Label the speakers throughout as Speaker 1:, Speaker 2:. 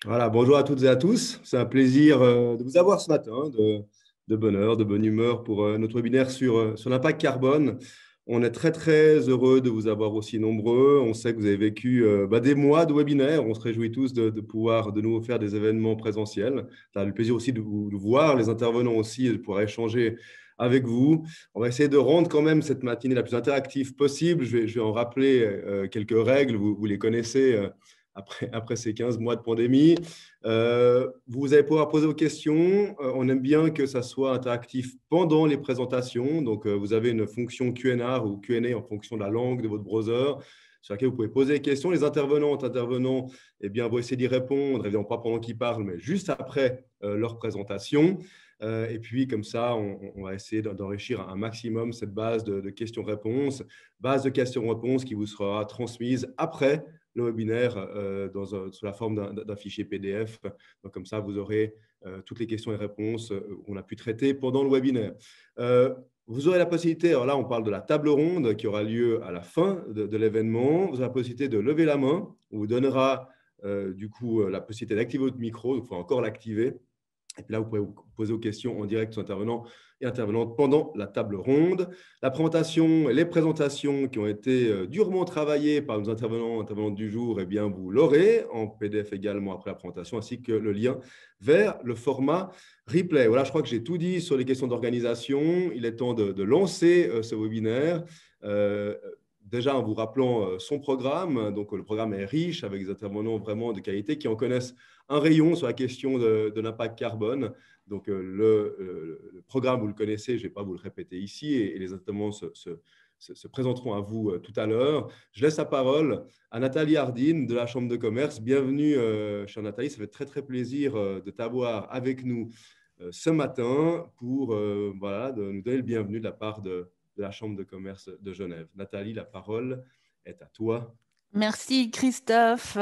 Speaker 1: Voilà, bonjour à toutes et à tous. C'est un plaisir de vous avoir ce matin, de bonne heure, de bonne humeur pour notre webinaire sur l'impact carbone. On est très, très heureux de vous avoir aussi nombreux. On sait que vous avez vécu des mois de webinaires. On se réjouit tous de pouvoir de nouveau faire des événements présentiels. On a le plaisir aussi de voir les intervenants aussi, de pouvoir échanger avec vous. On va essayer de rendre quand même cette matinée la plus interactive possible. Je vais en rappeler quelques règles. Vous les connaissez. Après ces 15 mois de pandémie. Vous allez pouvoir poser vos questions. On aime bien que ça soit interactif pendant les présentations. Donc, vous avez une fonction Q&A ou Q&A en fonction de la langue de votre browser sur laquelle vous pouvez poser des questions. Les intervenants, eh bien, vont essayer d'y répondre, évidemment pas pendant qu'ils parlent, mais juste après leur présentation. Et puis, comme ça, on va essayer d'enrichir un maximum cette base de questions-réponses, base de questions-réponses qui vous sera transmise après le webinaire sous la forme d'un fichier PDF. Donc, comme ça, vous aurez toutes les questions et réponses qu'on a pu traiter pendant le webinaire. Vous aurez la possibilité, alors là, on parle de la table ronde qui aura lieu à la fin de l'événement. Vous aurez la possibilité de lever la main. On vous donnera du coup la possibilité d'activer votre micro. Il faut encore l'activer. Et puis là, vous pouvez vous poser vos questions en direct aux intervenants et intervenantes pendant la table ronde. La présentation, les présentations qui ont été durement travaillées par nos intervenants et intervenantes du jour, eh bien, vous l'aurez en PDF également après la présentation, ainsi que le lien vers le format replay. Voilà, je crois que j'ai tout dit sur les questions d'organisation. Il est temps de lancer ce webinaire. Déjà, en vous rappelant son programme. Donc, le programme est riche avec des intervenants vraiment de qualité qui en connaissent un rayon sur la question de l'impact carbone. Donc, le programme, vous le connaissez, je ne vais pas vous le répéter ici, et les intervenants se présenteront à vous tout à l'heure. Je laisse la parole à Nathalie Hardine de la Chambre de commerce. Bienvenue, chère Nathalie. Ça fait très, très plaisir de t'avoir avec nous ce matin pour voilà, de nous donner le bienvenu de la part de la Chambre de commerce de Genève. Nathalie, la parole est à toi.
Speaker 2: Merci Christophe.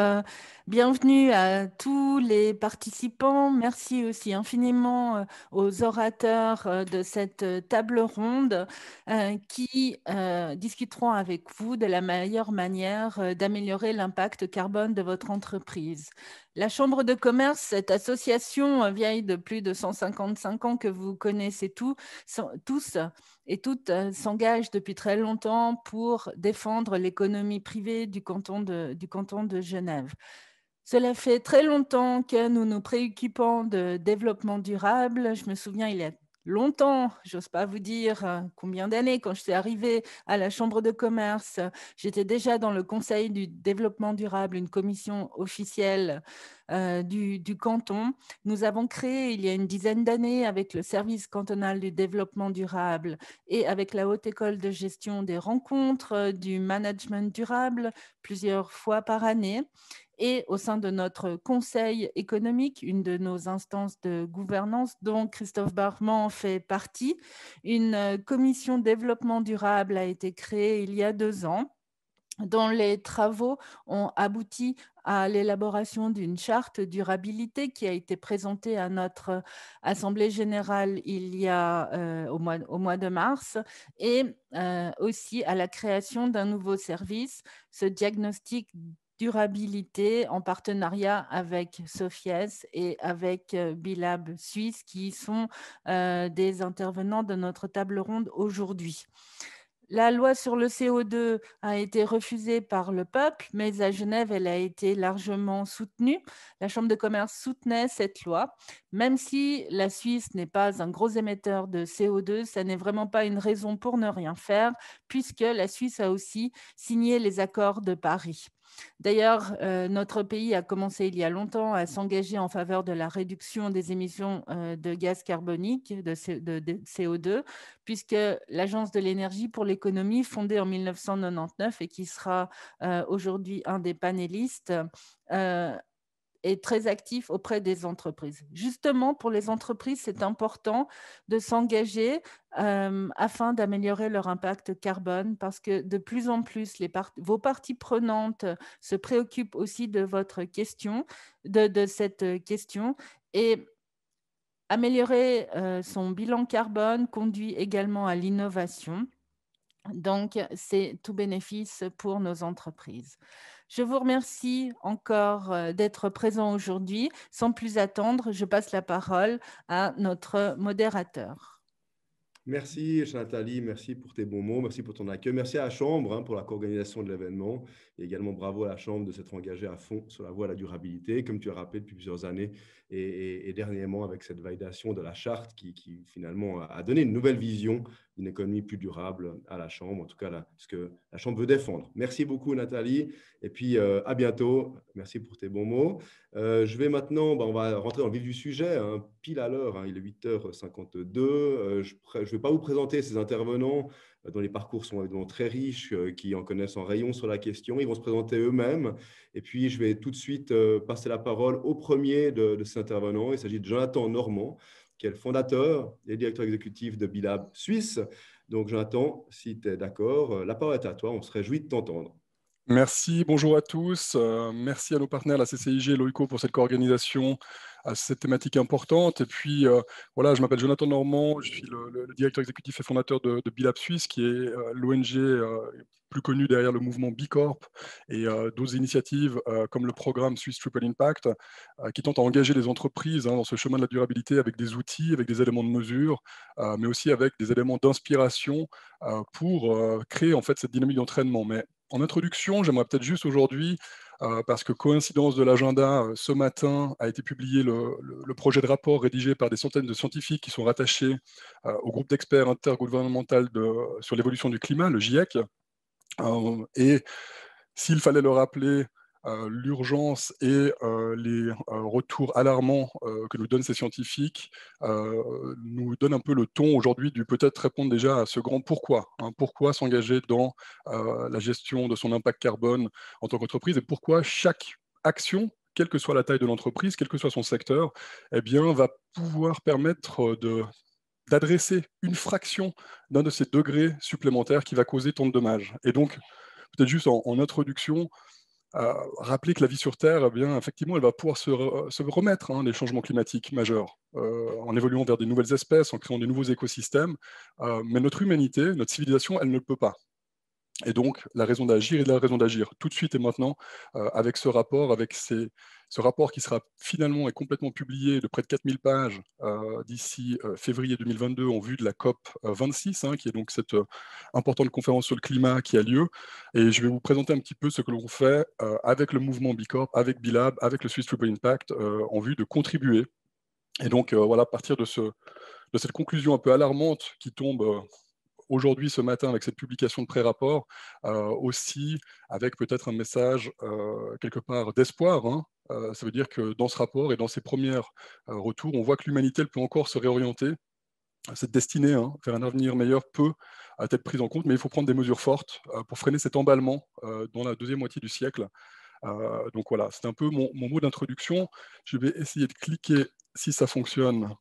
Speaker 2: Bienvenue à tous les participants. Merci aussi infiniment aux orateurs de cette table ronde qui discuteront avec vous de la meilleure manière d'améliorer l'impact carbone de votre entreprise. La Chambre de commerce, cette association vieille de plus de 155 ans que vous connaissez tous et toutes s'engagent depuis très longtemps pour défendre l'économie privée du canton de Genève. Cela fait très longtemps que nous nous préoccupons de développement durable. Je me souviens, il y a longtemps, j'ose pas vous dire combien d'années, quand je suis arrivée à la Chambre de commerce, j'étais déjà dans le Conseil du développement durable, une commission officielle du canton. Nous avons créé il y a une dizaine d'années avec le service cantonal du développement durable et avec la Haute École de gestion des rencontres du management durable plusieurs fois par année. Et au sein de notre conseil économique, une de nos instances de gouvernance dont Christophe Barman fait partie, une commission développement durable a été créée il y a 2 ans, dont les travaux ont abouti à l'élaboration d'une charte durabilité qui a été présentée à notre Assemblée générale au mois de mars, et aussi à la création d'un nouveau service, ce diagnostic durabilité en partenariat avec Sofies et avec Bilab Suisse, qui sont des intervenants de notre table ronde aujourd'hui. La loi sur le CO2 a été refusée par le peuple, mais à Genève, elle a été largement soutenue. La Chambre de commerce soutenait cette loi. Même si la Suisse n'est pas un gros émetteur de CO2, ça n'est vraiment pas une raison pour ne rien faire, puisque la Suisse a aussi signé les accords de Paris. D'ailleurs, notre pays a commencé il y a longtemps à s'engager en faveur de la réduction des émissions de gaz carbonique, de CO2, puisque l'Agence de l'énergie pour l'économie, fondée en 1999 et qui sera aujourd'hui un des panélistes, est très actif auprès des entreprises. Justement, pour les entreprises, c'est important de s'engager afin d'améliorer leur impact carbone, parce que de plus en plus, vos parties prenantes se préoccupent aussi de votre question, de cette question, et améliorer son bilan carbone conduit également à l'innovation. Donc, c'est tout bénéfice pour nos entreprises. Je vous remercie encore d'être présent aujourd'hui. Sans plus attendre, je passe la parole à notre modérateur.
Speaker 1: Merci, chère Nathalie, merci pour tes bons mots, merci pour ton accueil. Merci à la Chambre pour la co-organisation de l'événement. Et également bravo à la Chambre de s'être engagée à fond sur la voie à la durabilité, comme tu as rappelé depuis plusieurs années, et dernièrement avec cette validation de la charte qui finalement a donné une nouvelle vision d'une économie plus durable à la Chambre, en tout cas là, ce que la Chambre veut défendre. Merci beaucoup, Nathalie, et puis à bientôt. Merci pour tes bons mots. Je vais maintenant, on va rentrer dans le vif du sujet, pile à l'heure, il est 8h52. Je ne vais pas vous présenter ces intervenants dont les parcours sont évidemment très riches, qui en connaissent en rayon sur la question. Ils vont se présenter eux-mêmes. Et puis, je vais tout de suite passer la parole au premier de ces intervenants. Il s'agit de Jonathan Normand, qui est le fondateur et directeur exécutif de Bilab Suisse. Donc, Jonathan, si tu es d'accord, la parole est à toi. On se réjouit de t'entendre.
Speaker 3: Merci, bonjour à tous. Merci à nos partenaires, la CCIG et l'OICO, pour cette co-organisation à cette thématique importante. Et puis, voilà, je m'appelle Jonathan Normand, je suis le directeur exécutif et fondateur de Bilab Suisse, qui est l'ONG plus connue derrière le mouvement B Corp et d'autres initiatives comme le programme Swiss Triple Impact, qui tente à engager les entreprises dans ce chemin de la durabilité avec des outils, avec des éléments de mesure, mais aussi avec des éléments d'inspiration pour créer en fait cette dynamique d'entraînement. Mais en introduction, j'aimerais peut-être juste aujourd'hui, parce que coïncidence de l'agenda, ce matin a été publié le projet de rapport rédigé par des centaines de scientifiques qui sont rattachés au groupe d'experts intergouvernemental sur l'évolution du climat, le GIEC. Et s'il fallait le rappeler, l'urgence et les retours alarmants que nous donnent ces scientifiques nous donnent un peu le ton aujourd'hui du peut-être répondre déjà à ce grand pourquoi. Pourquoi s'engager dans la gestion de son impact carbone en tant qu'entreprise et pourquoi chaque action, quelle que soit la taille de l'entreprise, quel que soit son secteur, eh bien, va pouvoir permettre d'adresser une fraction d'un de ces degrés supplémentaires qui va causer tant de dommages. Et donc, peut-être juste en introduction, rappeler que la vie sur Terre, eh bien, effectivement, elle va pouvoir se remettre des changements climatiques majeurs, en évoluant vers des nouvelles espèces, en créant des nouveaux écosystèmes. Mais notre humanité, notre civilisation, elle ne le peut pas. Et donc, la raison d'agir est la raison d'agir tout de suite et maintenant avec ce rapport, avec ce rapport qui sera finalement et complètement publié de près de 4000 pages d'ici février 2022 en vue de la COP 26, qui est donc cette importante conférence sur le climat qui a lieu. Et je vais vous présenter un petit peu ce que l'on fait avec le mouvement B Corp, avec Bilab, avec le Swiss Triple Impact, en vue de contribuer. Et donc, voilà, à partir de cette conclusion un peu alarmante qui tombe aujourd'hui, ce matin, avec cette publication de pré-rapport, aussi avec peut-être un message quelque part d'espoir. Ça veut dire que dans ce rapport et dans ces premiers retours, on voit que l'humanité elle peut encore se réorienter. Cette destinée vers un avenir meilleur peut être prise en compte, mais il faut prendre des mesures fortes pour freiner cet emballement dans la deuxième moitié du siècle. Donc voilà, c'est un peu mon mot d'introduction. Je vais essayer de cliquer si ça fonctionne.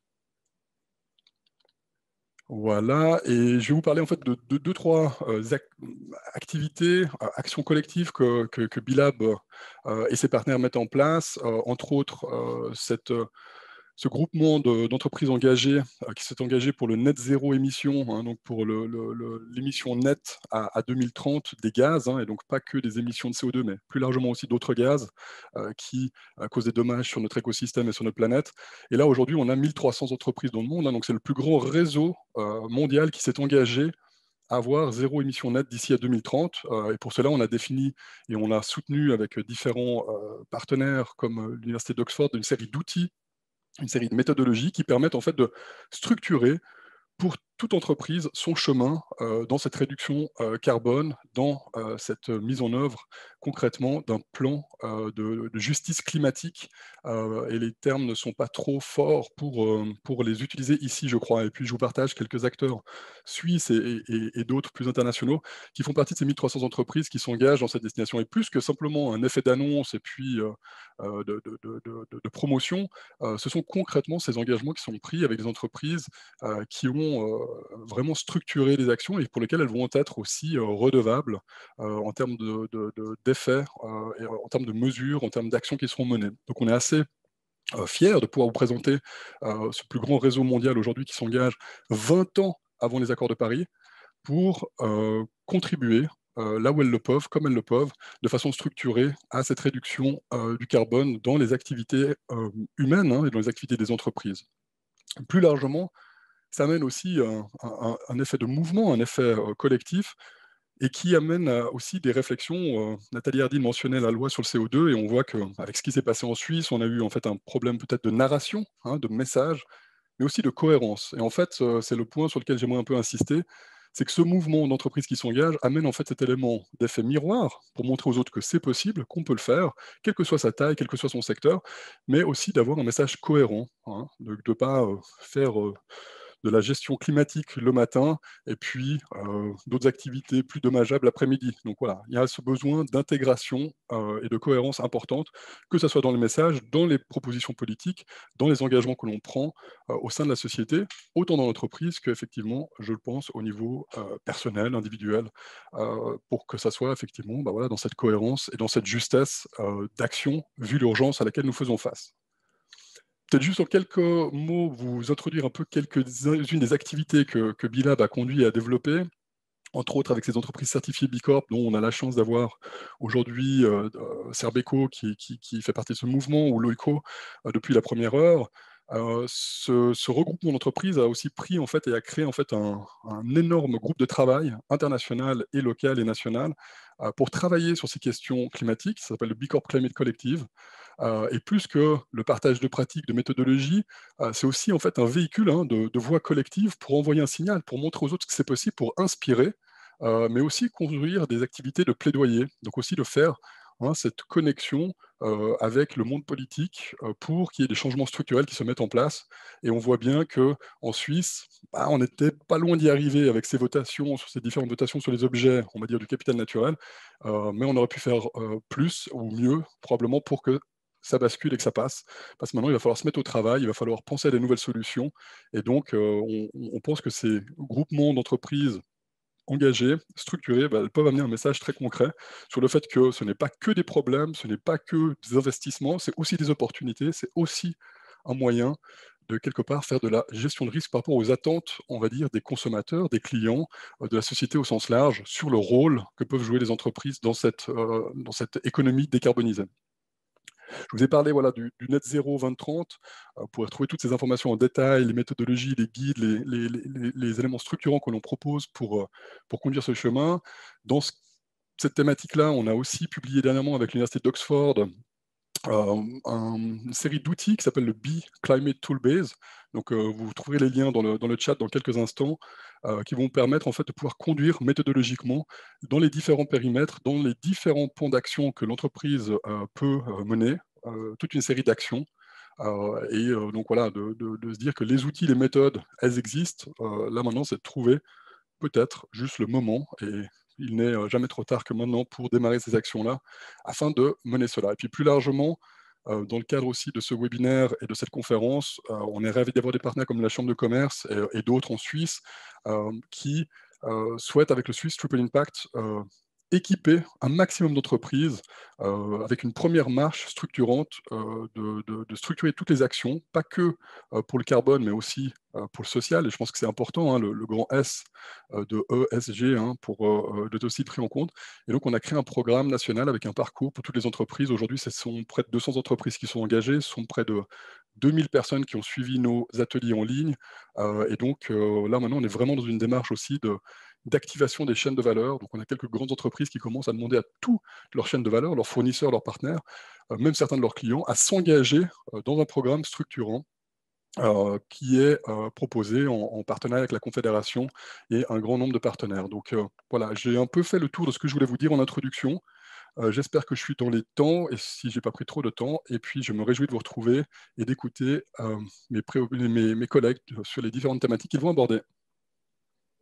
Speaker 3: Voilà, et je vais vous parler en fait de deux, trois activités, actions collectives que Bilab et ses partenaires mettent en place, entre autres ce groupement d'entreprises engagées qui s'est engagé pour le net zéro émission, donc pour l'émission nette à 2030 des gaz, et donc pas que des émissions de CO2, mais plus largement aussi d'autres gaz qui causent des dommages sur notre écosystème et sur notre planète. Et là, aujourd'hui, on a 1300 entreprises dans le monde, donc c'est le plus grand réseau mondial qui s'est engagé à avoir zéro émission nette d'ici à 2030. Et pour cela, on a défini et on a soutenu avec différents partenaires comme l'Université d'Oxford une série d'outils, une série de méthodologies qui permettent en fait de structurer pour toute entreprise son chemin dans cette réduction carbone, dans cette mise en œuvre concrètement d'un plan de justice climatique. Et les termes ne sont pas trop forts pour les utiliser ici, je crois. Et puis, je vous partage quelques acteurs suisses et d'autres plus internationaux qui font partie de ces 1300 entreprises qui s'engagent dans cette destination. Et plus que simplement un effet d'annonce et puis de promotion, ce sont concrètement ces engagements qui sont pris avec des entreprises qui ont vraiment structurer les actions et pour lesquelles elles vont être aussi redevables en termes d'effets, et en termes de mesures, en termes d'actions qui seront menées. Donc on est assez fiers de pouvoir vous présenter ce plus grand réseau mondial aujourd'hui qui s'engage 20 ans avant les accords de Paris pour contribuer là où elles le peuvent, comme elles le peuvent, de façon structurée à cette réduction du carbone dans les activités humaines et dans les activités des entreprises. Plus largement, ça amène aussi un effet de mouvement, un effet collectif, et qui amène aussi des réflexions. Nathalie Hardy mentionnait la loi sur le CO2, et on voit qu'avec ce qui s'est passé en Suisse, on a eu en fait un problème peut-être de narration, de message, mais aussi de cohérence. Et en fait, c'est le point sur lequel j'aimerais un peu insister, c'est que ce mouvement d'entreprise qui s'engage amène en fait cet élément d'effet miroir pour montrer aux autres que c'est possible, qu'on peut le faire, quelle que soit sa taille, quel que soit son secteur, mais aussi d'avoir un message cohérent, de ne pas faire de la gestion climatique le matin et puis d'autres activités plus dommageables l'après-midi. Donc voilà, il y a ce besoin d'intégration et de cohérence importante, que ce soit dans les messages, dans les propositions politiques, dans les engagements que l'on prend au sein de la société, autant dans l'entreprise qu'effectivement, je le pense, au niveau personnel, individuel, pour que ça soit effectivement voilà, dans cette cohérence et dans cette justesse d'action, vu l'urgence à laquelle nous faisons face. Peut-être juste en quelques mots, vous introduire un peu quelques-unes des activités que B-Lab a conduit à développer, entre autres avec ces entreprises certifiées B Corp, dont on a la chance d'avoir aujourd'hui Serbeco qui fait partie de ce mouvement, ou Loico depuis la première heure. Ce regroupement d'entreprises a aussi pris en fait et a créé en fait un énorme groupe de travail international et local et national pour travailler sur ces questions climatiques. Ça s'appelle le B Corp Climate Collective. Et plus que le partage de pratiques, de méthodologies, c'est aussi en fait un véhicule de voix collective pour envoyer un signal, pour montrer aux autres que c'est possible, pour inspirer, mais aussi construire des activités de plaidoyer, donc aussi de faire cette connexion avec le monde politique pour qu'il y ait des changements structurels qui se mettent en place. Et on voit bien qu'en Suisse, on n'était pas loin d'y arriver avec ces votations, sur ces différentes votations sur les objets, on va dire, du capital naturel, mais on aurait pu faire plus ou mieux, probablement, pour que ça bascule et que ça passe. Parce que maintenant, il va falloir se mettre au travail, il va falloir penser à des nouvelles solutions. Et donc, on pense que ces groupements d'entreprises engagées, structurées, elles peuvent amener un message très concret sur le fait que ce n'est pas que des problèmes, ce n'est pas que des investissements, c'est aussi des opportunités, c'est aussi un moyen de quelque part faire de la gestion de risque par rapport aux attentes, on va dire, des consommateurs, des clients, de la société au sens large, sur le rôle que peuvent jouer les entreprises dans cette économie décarbonisée. Je vous ai parlé du net zéro 2030. Vous pourrez retrouver toutes ces informations en détail, les méthodologies, les guides, les éléments structurants que l'on propose pour conduire ce chemin. Dans cette thématique-là, on a aussi publié dernièrement avec l'Université d'Oxford une série d'outils qui s'appelle le B Climate Toolbase. Donc, vous trouverez les liens dans le chat dans quelques instants, qui vont permettre en fait de pouvoir conduire méthodologiquement dans les différents périmètres, dans les différents points d'action que l'entreprise peut mener, toute une série d'actions. Donc voilà, de se dire que les outils, les méthodes, elles existent. Là maintenant, c'est de trouver peut-être juste le moment, et il n'est jamais trop tard que maintenant pour démarrer ces actions-là, afin de mener cela. Et puis plus largement, dans le cadre aussi de ce webinaire et de cette conférence, on est ravis d'avoir des partenaires comme la Chambre de commerce et d'autres en Suisse qui souhaitent, avec le Swiss Triple Impact, équiper un maximum d'entreprises avec une première marche structurante de structurer toutes les actions, pas que pour le carbone, mais aussi pour le social. Et je pense que c'est important, le grand S de ESG, pour d'être aussi pris en compte. Et donc, on a créé un programme national avec un parcours pour toutes les entreprises. Aujourd'hui, ce sont près de 200 entreprises qui sont engagées, ce sont près de 2000 personnes qui ont suivi nos ateliers en ligne. Et donc, là, maintenant, on est vraiment dans une démarche aussi d'activation des chaînes de valeur. Donc, on a quelques grandes entreprises qui commencent à demander à toutes leurs chaînes de valeur, leurs fournisseurs, leurs partenaires, même certains de leurs clients, à s'engager dans un programme structurant qui est proposé en partenariat avec la Confédération et un grand nombre de partenaires. Donc voilà, j'ai un peu fait le tour de ce que je voulais vous dire en introduction. J'espère que je suis dans les temps et si je n'ai pas pris trop de temps. Et puis, je me réjouis de vous retrouver et d'écouter mes collègues sur les différentes thématiques qu'ils vont aborder.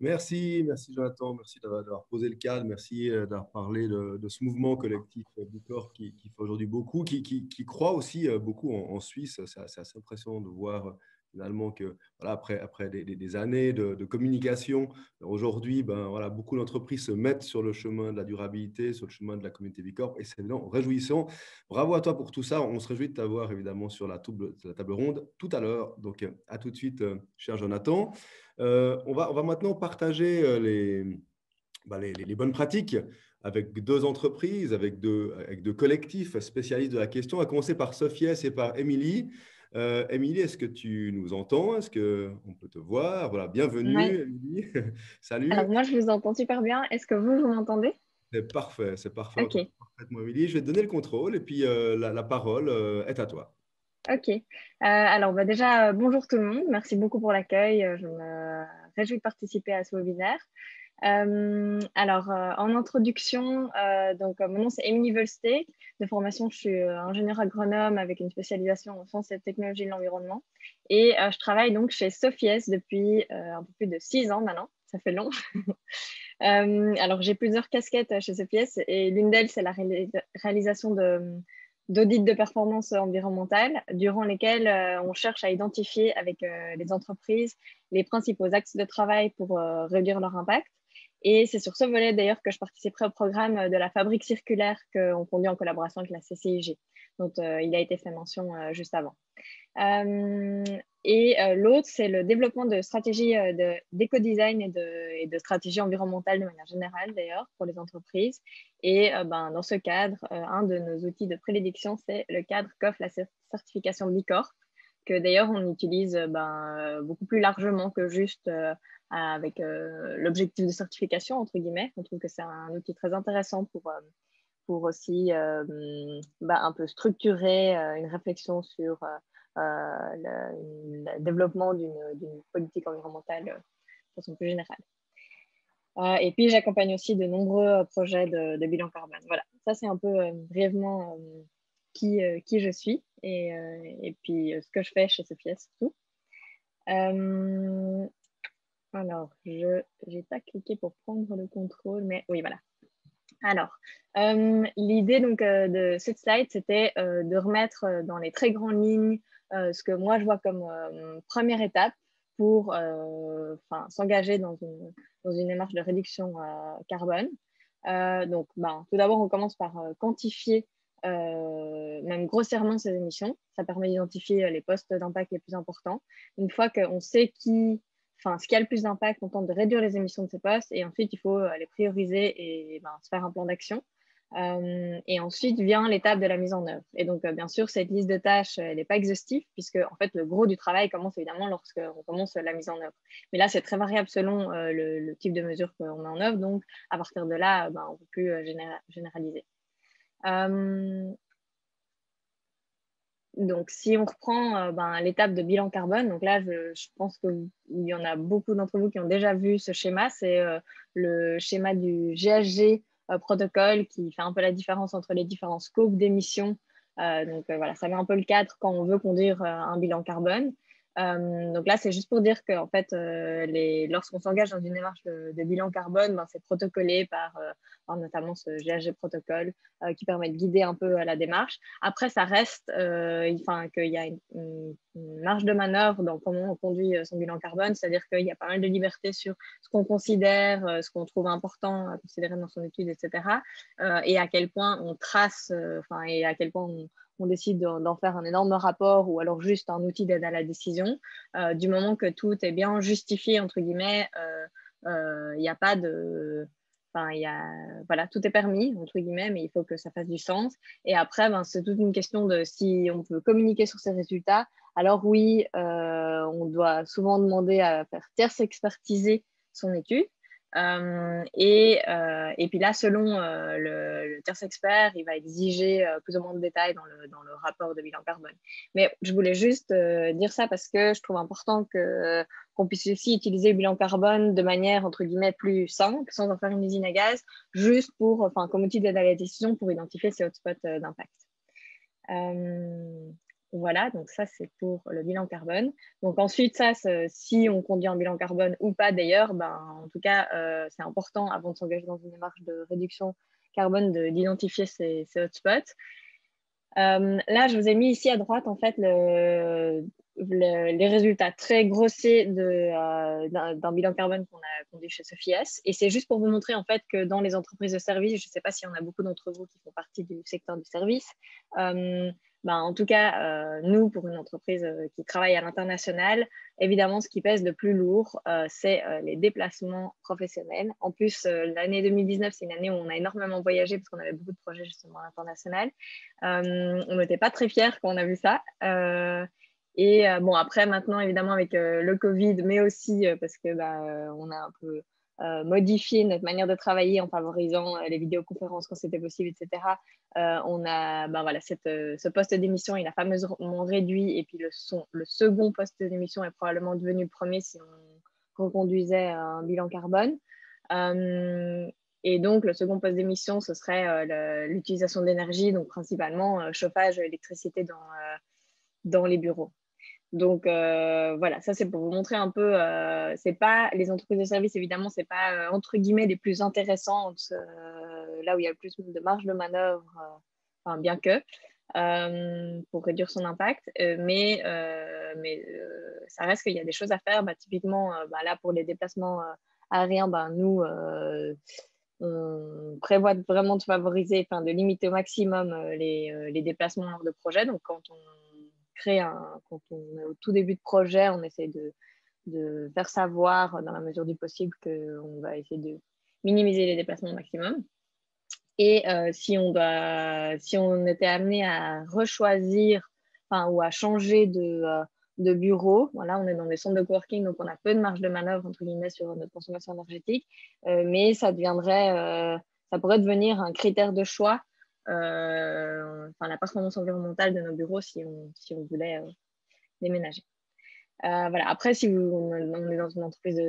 Speaker 1: Merci Jonathan, merci d'avoir posé le cadre, merci d'avoir parlé de ce mouvement collectif B Corp qui fait aujourd'hui beaucoup, qui croit aussi beaucoup en Suisse. C'est assez impressionnant de voir finalement que voilà, après des années de communication, aujourd'hui, voilà, beaucoup d'entreprises se mettent sur le chemin de la durabilité, sur le chemin de la communauté B Corp, et c'est évidemment réjouissant. Bravo à toi pour tout ça. On se réjouit de t'avoir évidemment sur la table ronde tout à l'heure. Donc à tout de suite, cher Jonathan. On va maintenant partager les bonnes pratiques avec 2 entreprises, avec deux collectifs spécialistes de la question, à commencer par Sophies et par Émilie. Émilie, est-ce que tu nous entends? Est-ce qu'on peut te voir? Voilà,
Speaker 4: Ouais.
Speaker 1: bienvenue, Émilie.
Speaker 4: Alors,
Speaker 1: Salut.
Speaker 4: moi, je vous entends super bien. Est-ce que vous m'entendez?
Speaker 1: C'est parfait. On
Speaker 4: Ok,
Speaker 1: t'entend parfaitement, Émilie. Je vais te donner le contrôle et puis la parole est à toi.
Speaker 4: ok. Alors, bah, déjà, bonjour tout le monde. Merci beaucoup pour l'accueil. Je me réjouis de participer à ce webinaire. En introduction, mon nom c'est Émilie Volsteek. De formation, je suis ingénieure agronome avec une spécialisation en sciences et technologies de l'environnement. Et je travaille donc chez Sophies depuis un peu plus de 6 ans maintenant. Ça fait long. Alors, j'ai plusieurs casquettes chez Sophies et l'une d'elles, c'est la réalisation d'audits de performance environnementale durant lesquels on cherche à identifier avec les entreprises les principaux axes de travail pour réduire leur impact. Et c'est sur ce volet d'ailleurs que je participerai au programme de la fabrique circulaire qu'on conduit en collaboration avec la CCIG, dont il a été fait mention juste avant. L'autre, c'est le développement de stratégies d'éco-design et de stratégies environnementales de manière générale d'ailleurs pour les entreprises. Et dans ce cadre, un de nos outils de prédilection, c'est le cadre qu'offre la certification B Corp, que d'ailleurs on utilise beaucoup plus largement que juste avec l'objectif de certification, entre guillemets. On trouve que c'est un outil très intéressant pour aussi un peu structurer une réflexion sur le développement d'une politique environnementale de façon plus générale. Et puis, j'accompagne aussi de nombreux projets de bilan carbone. Voilà, ça c'est un peu brièvement qui je suis et puis ce que je fais chez Sophies surtout. Alors, je n'ai pas cliqué pour prendre le contrôle, mais oui, voilà. Alors, l'idée donc de cette slide, c'était de remettre dans les très grandes lignes ce que moi je vois comme première étape pour s'engager dans une démarche de réduction carbone. Tout d'abord, on commence par quantifier même grossièrement ces émissions. Ça permet d'identifier les postes d'impact les plus importants. Une fois qu'on sait ce qui a le plus d'impact, on tente de réduire les émissions de ces postes et ensuite, il faut les prioriser et se faire un plan d'action. Et ensuite vient l'étape de la mise en œuvre. Et donc, bien sûr, cette liste de tâches, elle n'est pas exhaustive puisque, en fait, le gros du travail commence évidemment lorsqu'on commence la mise en œuvre. Mais là, c'est très variable selon le type de mesure qu'on met en œuvre. Donc, à partir de là, on ne peut plus généraliser. Donc, si on reprend l'étape de bilan carbone, donc là, je pense qu'il y en a beaucoup d'entre vous qui ont déjà vu ce schéma. C'est le schéma du GHG protocole qui fait un peu la différence entre les différents scopes d'émissions. Voilà, ça met un peu le cadre quand on veut conduire un bilan carbone. Donc là, c'est juste pour dire qu'en fait, lorsqu'on s'engage dans une démarche de bilan carbone, c'est protocolé par notamment ce GHG protocole qui permet de guider un peu la démarche. Après, ça reste qu'il y a une marge de manœuvre dans comment on conduit son bilan carbone, c'est-à-dire qu'il y a pas mal de liberté sur ce qu'on considère, ce qu'on trouve important à considérer dans son étude, etc. Et à quel point on trace, et à quel point on décide d'en faire un énorme rapport ou alors juste un outil d'aide à la décision, du moment que tout est bien justifié, entre guillemets, il n'y a pas de... voilà, tout est permis, entre guillemets, mais il faut que ça fasse du sens. Et après, c'est toute une question de si on peut communiquer sur ces résultats. Alors oui, on doit souvent demander à faire tierce expertiser son étude. Et puis là, selon le tierce expert, il va exiger plus ou moins de détails dans le rapport de bilan carbone. Mais je voulais juste dire ça parce que je trouve important qu'on puisse aussi utiliser le bilan carbone de manière, entre guillemets, plus simple, sans en faire une usine à gaz, juste comme outil d'aide à la décision pour identifier ces hotspots d'impact. Voilà, donc ça, c'est pour le bilan carbone. Donc ensuite, ça, si on conduit un bilan carbone ou pas d'ailleurs, en tout cas, c'est important avant de s'engager dans une démarche de réduction carbone d'identifier ces hotspots. Là, je vous ai mis ici à droite, en fait, les résultats très grossiers d'un bilan carbone qu'on a conduit chez Sophies. Et c'est juste pour vous montrer, en fait, que dans les entreprises de services, je ne sais pas s'il y en a beaucoup d'entre vous qui font partie du secteur du service, en tout cas, nous, pour une entreprise qui travaille à l'international, évidemment, ce qui pèse le plus lourd, c'est les déplacements professionnels. En plus, l'année 2019, c'est une année où on a énormément voyagé parce qu'on avait beaucoup de projets justement à l'international. On n'était pas très fiers quand on a vu ça. Et bon, après, maintenant, évidemment, avec le Covid, mais aussi parce que on a un peu modifié notre manière de travailler en favorisant les vidéoconférences quand c'était possible, etc. On a, voilà, ce poste d'émission, il a fameusement réduit. Et puis, le second poste d'émission est probablement devenu le premier si on reconduisait un bilan carbone. Et donc, le second poste d'émission, ce serait l'utilisation d'énergie, donc principalement chauffage, électricité dans les bureaux. Donc, voilà, ça, c'est pour vous montrer un peu, c'est pas les entreprises de services, évidemment, c'est pas, entre guillemets, les plus intéressantes, là où il y a le plus de marge de manœuvre, bien que, pour réduire son impact, mais ça reste qu'il y a des choses à faire. Typiquement, là, pour les déplacements aériens, nous, on prévoit vraiment de favoriser, de limiter au maximum les déplacements lors de projets. Donc, quand on est au tout début de projet, on essaie de faire savoir dans la mesure du possible qu'on va essayer de minimiser les déplacements au maximum. Et si on était amené à rechoisir ou à changer de bureau, voilà, on est dans des centres de coworking, donc on a peu de marge de manœuvre entre guillemets sur notre consommation énergétique, mais ça pourrait devenir un critère de choix, la performance environnementale de nos bureaux si on voulait déménager. Voilà. Après, si on est dans une entreprise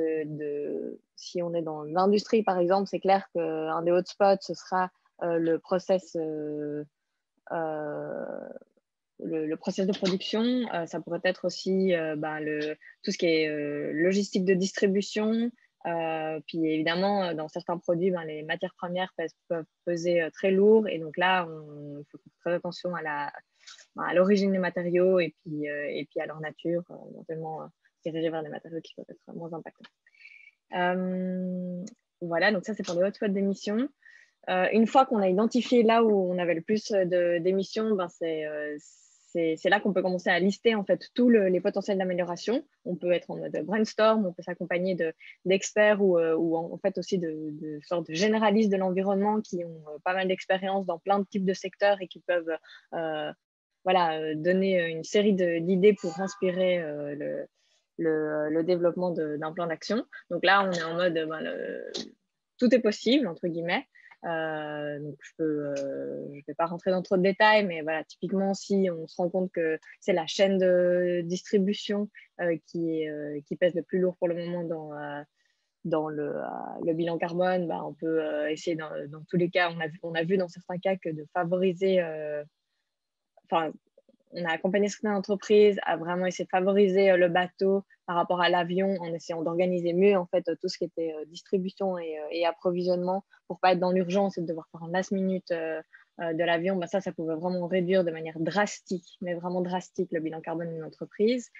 Speaker 4: si on est dans l'industrie, par exemple, c'est clair qu'un des hotspots, ce sera le process de production. Ça pourrait être aussi tout ce qui est logistique de distribution. Puis évidemment, dans certains produits, les matières premières peuvent peser très lourd. Et donc là, il faut faire très attention à l'origine des matériaux et puis à leur nature, éventuellement diriger vers des matériaux qui peuvent être moins impactants. Voilà, donc ça, c'est pour les hotspots d'émissions. Une fois qu'on a identifié là où on avait le plus d'émissions, c'est là qu'on peut commencer à lister en fait tous les potentiels d'amélioration. On peut être en mode brainstorm, on peut s'accompagner d'experts ou en fait aussi de sortes de généralistes de l'environnement qui ont pas mal d'expérience dans plein de types de secteurs et qui peuvent donner une série d'idées pour inspirer le développement d'un plan d'action. Donc là, on est en mode tout est possible, entre guillemets. Donc je ne vais pas rentrer dans trop de détails, mais voilà, typiquement, si on se rend compte que c'est la chaîne de distribution qui pèse le plus lourd pour le moment dans le bilan carbone, on peut essayer, dans tous les cas, on a vu dans certains cas que de favoriser, on a accompagné certaines entreprises à vraiment essayer de favoriser le bateau par rapport à l'avion en essayant d'organiser mieux en fait tout ce qui était distribution et approvisionnement pour pas être dans l'urgence et de devoir faire un last minute de l'avion. Ça pouvait vraiment réduire de manière drastique, mais vraiment drastique, le bilan carbone d'une entreprise.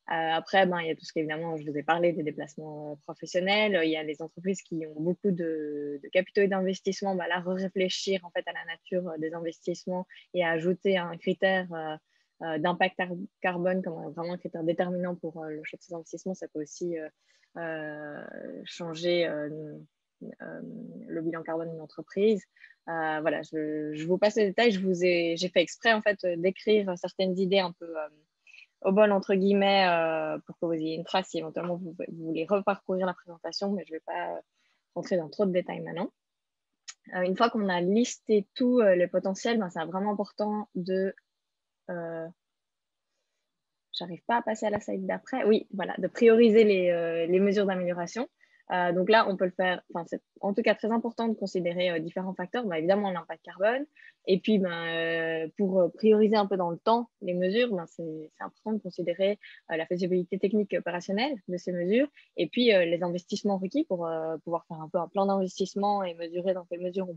Speaker 4: Après, il y a tout ce qui, évidemment, je vous ai parlé des déplacements professionnels. Il y a les entreprises qui ont beaucoup de capitaux et d'investissements. Là, réfléchir en fait à la nature des investissements et à ajouter un critère d'impact carbone comme vraiment un critère déterminant pour le choix de ces investissements, ça peut aussi changer le bilan carbone d'une entreprise. Voilà, je vous passe les détails. J'ai fait exprès en fait d'écrire certaines idées un peu au bol, entre guillemets, pour que vous ayez une trace si éventuellement vous voulez reparcourir la présentation, mais je ne vais pas rentrer dans trop de détails maintenant. Une fois qu'on a listé tous les potentiels, c'est vraiment important de... J'arrive pas à passer à la slide d'après. Oui, voilà, de prioriser les mesures d'amélioration. Donc là, on peut le faire, c'est en tout cas très important de considérer différents facteurs, évidemment l'impact carbone, et puis pour prioriser un peu dans le temps les mesures, c'est important de considérer la faisabilité technique et opérationnelle de ces mesures, et puis les investissements requis pour pouvoir faire un peu un plan d'investissement et mesurer dans quelle mesure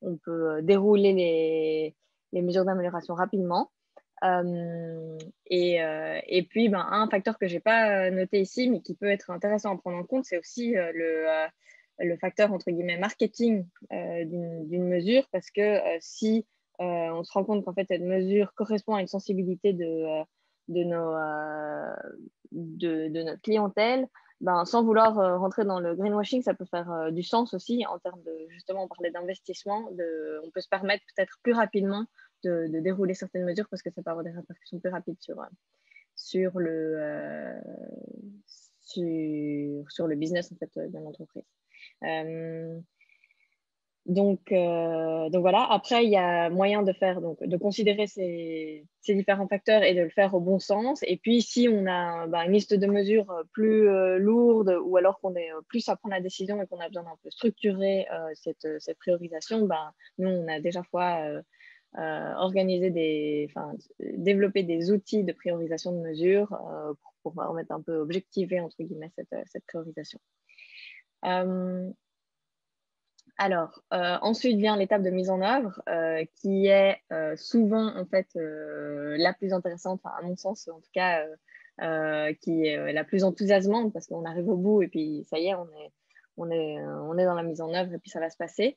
Speaker 4: on peut dérouler les mesures d'amélioration rapidement. Et puis, un facteur que je n'ai pas noté ici, mais qui peut être intéressant à prendre en compte, c'est aussi le facteur, entre guillemets, marketing d'une mesure, parce que si on se rend compte qu'en fait, cette mesure correspond à une sensibilité de notre clientèle, ben, sans vouloir rentrer dans le greenwashing, ça peut faire du sens aussi en termes de, justement, on parlait d'investissement, on peut se permettre peut-être plus rapidement de dérouler certaines mesures parce que ça peut avoir des répercussions plus rapides sur le business en fait, de l'entreprise. Donc voilà. Après, il y a moyen de considérer ces différents facteurs et de le faire au bon sens. Et puis, si on a une liste de mesures plus lourde ou alors qu'on est plus à prendre la décision et qu'on a besoin d'un peu structurer cette priorisation, nous, on a déjà développer des outils de priorisation de mesures pour remettre un peu objectiver, entre guillemets, cette priorisation. Alors, ensuite vient l'étape de mise en œuvre qui est souvent en fait la plus intéressante, à mon sens en tout cas, qui est la plus enthousiasmante parce qu'on arrive au bout et puis ça y est, on est dans la mise en œuvre et puis ça va se passer.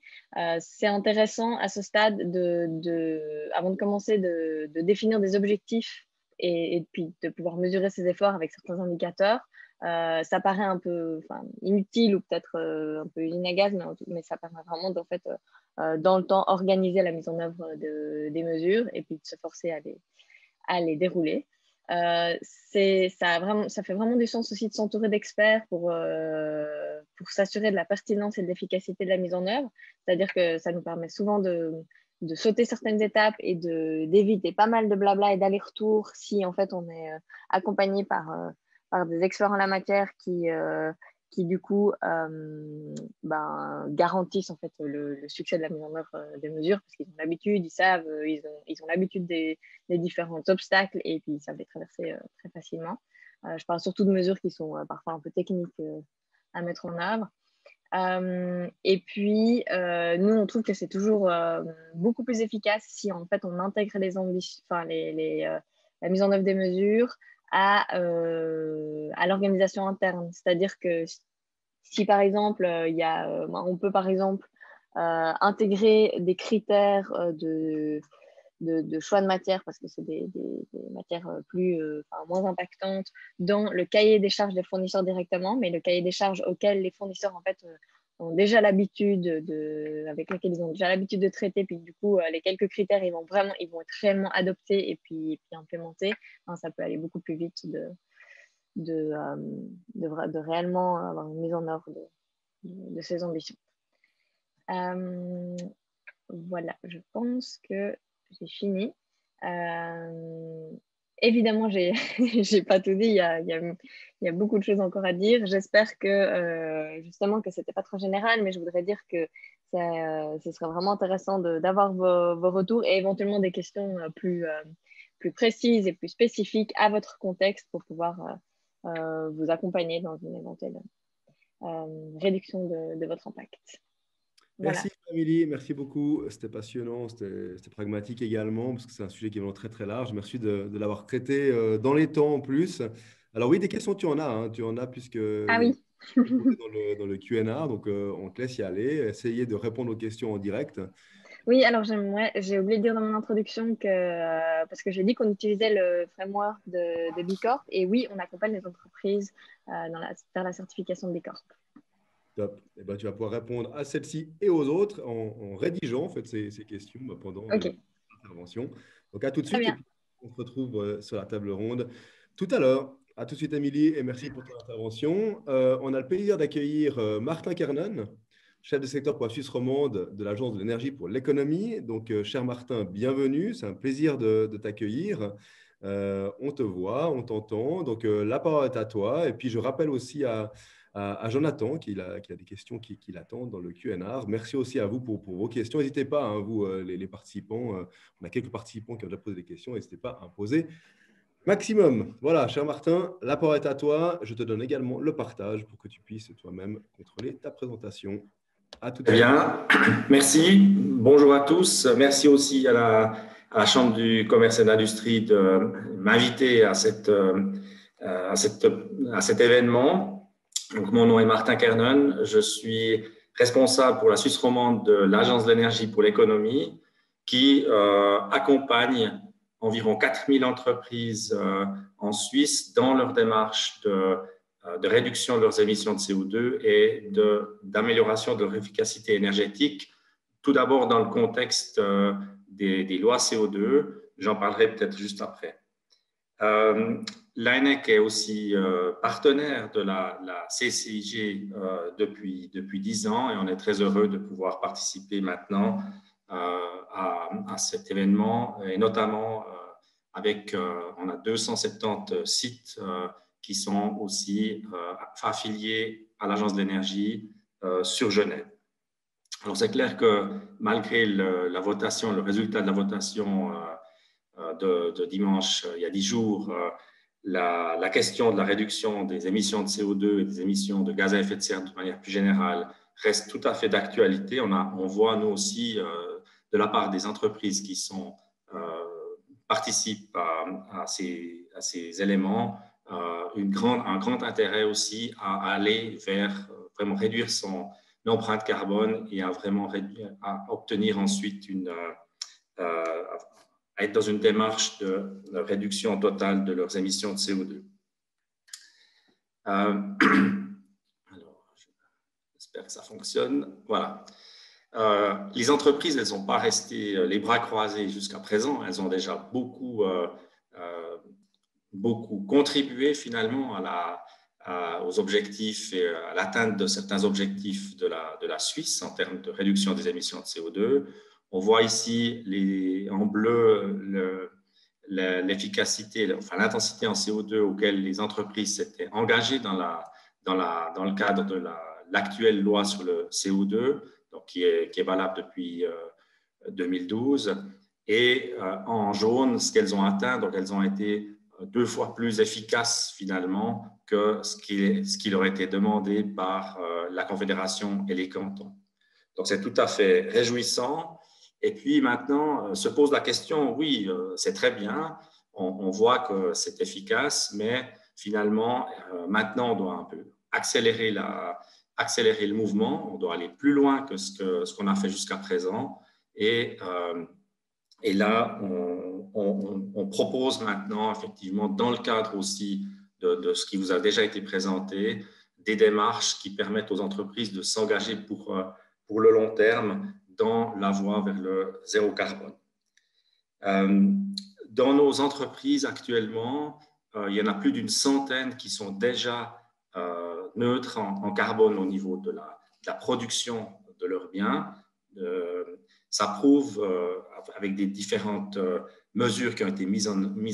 Speaker 4: C'est intéressant à ce stade avant de commencer de définir des objectifs et puis de pouvoir mesurer ses efforts avec certains indicateurs. Ça paraît un peu inutile ou peut-être un peu inégal, mais ça permet vraiment d'en fait, dans le temps, organiser la mise en œuvre des mesures et puis de se forcer à les dérouler. Ça fait vraiment du sens aussi de s'entourer d'experts pour s'assurer de la pertinence et de l'efficacité de la mise en œuvre. C'est-à-dire que ça nous permet souvent de sauter certaines étapes et d'éviter pas mal de blabla et d'aller-retour si en fait on est accompagné par des experts en la matière qui du coup garantissent en fait le succès de la mise en œuvre des mesures parce qu'ils ont l'habitude, ils savent, ils ont l'habitude des différents obstacles et puis ils savent les traverser très facilement. Je parle surtout de mesures qui sont parfois un peu techniques à mettre en œuvre. Et puis, nous, on trouve que c'est toujours beaucoup plus efficace si en fait on intègre la mise en œuvre des mesures à l'organisation interne. C'est-à-dire que si par exemple, on peut par exemple intégrer des critères de choix de matière parce que c'est des matières moins impactantes dans le cahier des charges des fournisseurs directement, mais le cahier des charges auquel les fournisseurs en fait ont déjà l'habitude avec lesquels ils ont déjà l'habitude de traiter, puis du coup les quelques critères ils vont être réellement adoptés et puis implémentés. Ça peut aller beaucoup plus vite de réellement avoir une mise en œuvre de ces ambitions. Voilà, je pense que j'ai fini. Évidemment, j'ai pas tout dit. Il y a beaucoup de choses encore à dire. J'espère que justement que c'était pas trop général, mais je voudrais dire que ce serait vraiment intéressant d'avoir vos retours et éventuellement des questions plus précises et plus spécifiques à votre contexte pour pouvoir vous accompagner dans une éventuelle réduction de votre impact.
Speaker 1: Merci, voilà. Amélie, merci beaucoup. C'était passionnant, c'était pragmatique également, parce que c'est un sujet qui est vraiment très, très large. Merci de l'avoir traité dans les temps en plus. Alors oui, des questions, tu en as, puisque
Speaker 4: oui.
Speaker 1: dans le Q&A, donc on te laisse y aller, essayer de répondre aux questions en direct.
Speaker 4: Oui, alors j'ai oublié de dire dans mon introduction parce que j'ai dit qu'on utilisait le framework de B Corp, et oui, on accompagne les entreprises vers la certification de B Corp.
Speaker 1: Top. Et tu vas pouvoir répondre à celle-ci et aux autres en rédigeant en fait, ces questions pendant l'intervention. Donc, à tout de suite. Et puis, on se retrouve sur la table ronde tout à l'heure. À tout de suite, Amélie, et merci pour ton intervention. On a le plaisir d'accueillir Martin Kernen, chef de secteur pour la Suisse romande de l'Agence de l'énergie pour l'économie. Donc, cher Martin, bienvenue. C'est un plaisir de t'accueillir. On te voit, on t'entend. Donc, la parole est à toi. Et puis, je rappelle aussi à Jonathan qui a des questions qui l'attendent dans le Q&A. Merci aussi à vous pour vos questions. N'hésitez pas, vous les participants. On a quelques participants qui ont déjà posé des questions. N'hésitez pas à en poser maximum. Voilà, cher Martin, la parole est à toi. Je te donne également le partage pour que tu puisses toi-même contrôler ta présentation. À tout de suite.
Speaker 5: Bien, merci. Bonjour à tous. Merci aussi à la Chambre du commerce et de l'industrie de m'inviter à cet événement. Donc, mon nom est Martin Kernen. Je suis responsable pour la Suisse romande de l'Agence de l'énergie pour l'économie, qui accompagne environ 4000 entreprises en Suisse dans leur démarche de réduction de leurs émissions de CO2 et d'amélioration de leur efficacité énergétique. Tout d'abord dans le contexte des lois CO2, j'en parlerai peut-être juste après. L'ANEC est aussi partenaire de la CCIG depuis 10 ans et on est très heureux de pouvoir participer maintenant à cet événement et notamment avec, on a 270 sites qui sont aussi affiliés à l'Agence de l'énergie sur Genève. Alors c'est clair que malgré la votation, le résultat de la votation de dimanche, il y a 10 jours, la question de la réduction des émissions de CO2 et des émissions de gaz à effet de serre de manière plus générale reste tout à fait d'actualité. On voit nous aussi de la part des entreprises qui participent à ces éléments un grand intérêt aussi à aller vers vraiment réduire son empreinte carbone et à vraiment à obtenir ensuite à être dans une démarche de réduction totale de leurs émissions de CO2. Alors, j'espère que ça fonctionne. Voilà. Les entreprises, elles ne sont pas restées les bras croisés jusqu'à présent. Elles ont déjà beaucoup contribué finalement aux objectifs et à l'atteinte de certains objectifs de la Suisse en termes de réduction des émissions de CO2. On voit ici en bleu l'efficacité, enfin l'intensité en CO2 auquel les entreprises s'étaient engagées dans le cadre de l'actuelle loi sur le CO2, donc qui est valable depuis 2012. Et en jaune, ce qu'elles ont atteint, donc elles ont été 2 fois plus efficaces finalement que ce qui leur était demandé par la Confédération et les cantons. Donc c'est tout à fait réjouissant. Et puis maintenant, se pose la question, oui, c'est très bien, on voit que c'est efficace, mais finalement, maintenant, on doit un peu accélérer le mouvement, on doit aller plus loin que ce qu'on a fait jusqu'à présent. Et là, on propose maintenant, effectivement, dans le cadre aussi de ce qui vous a déjà été présenté, des démarches qui permettent aux entreprises de s'engager pour le long terme dans la voie vers le zéro carbone. Dans nos entreprises actuellement, il y en a plus d'une centaine qui sont déjà neutres en carbone au niveau de la production de leurs biens. Ça prouve, avec des différentes mesures qui ont été mises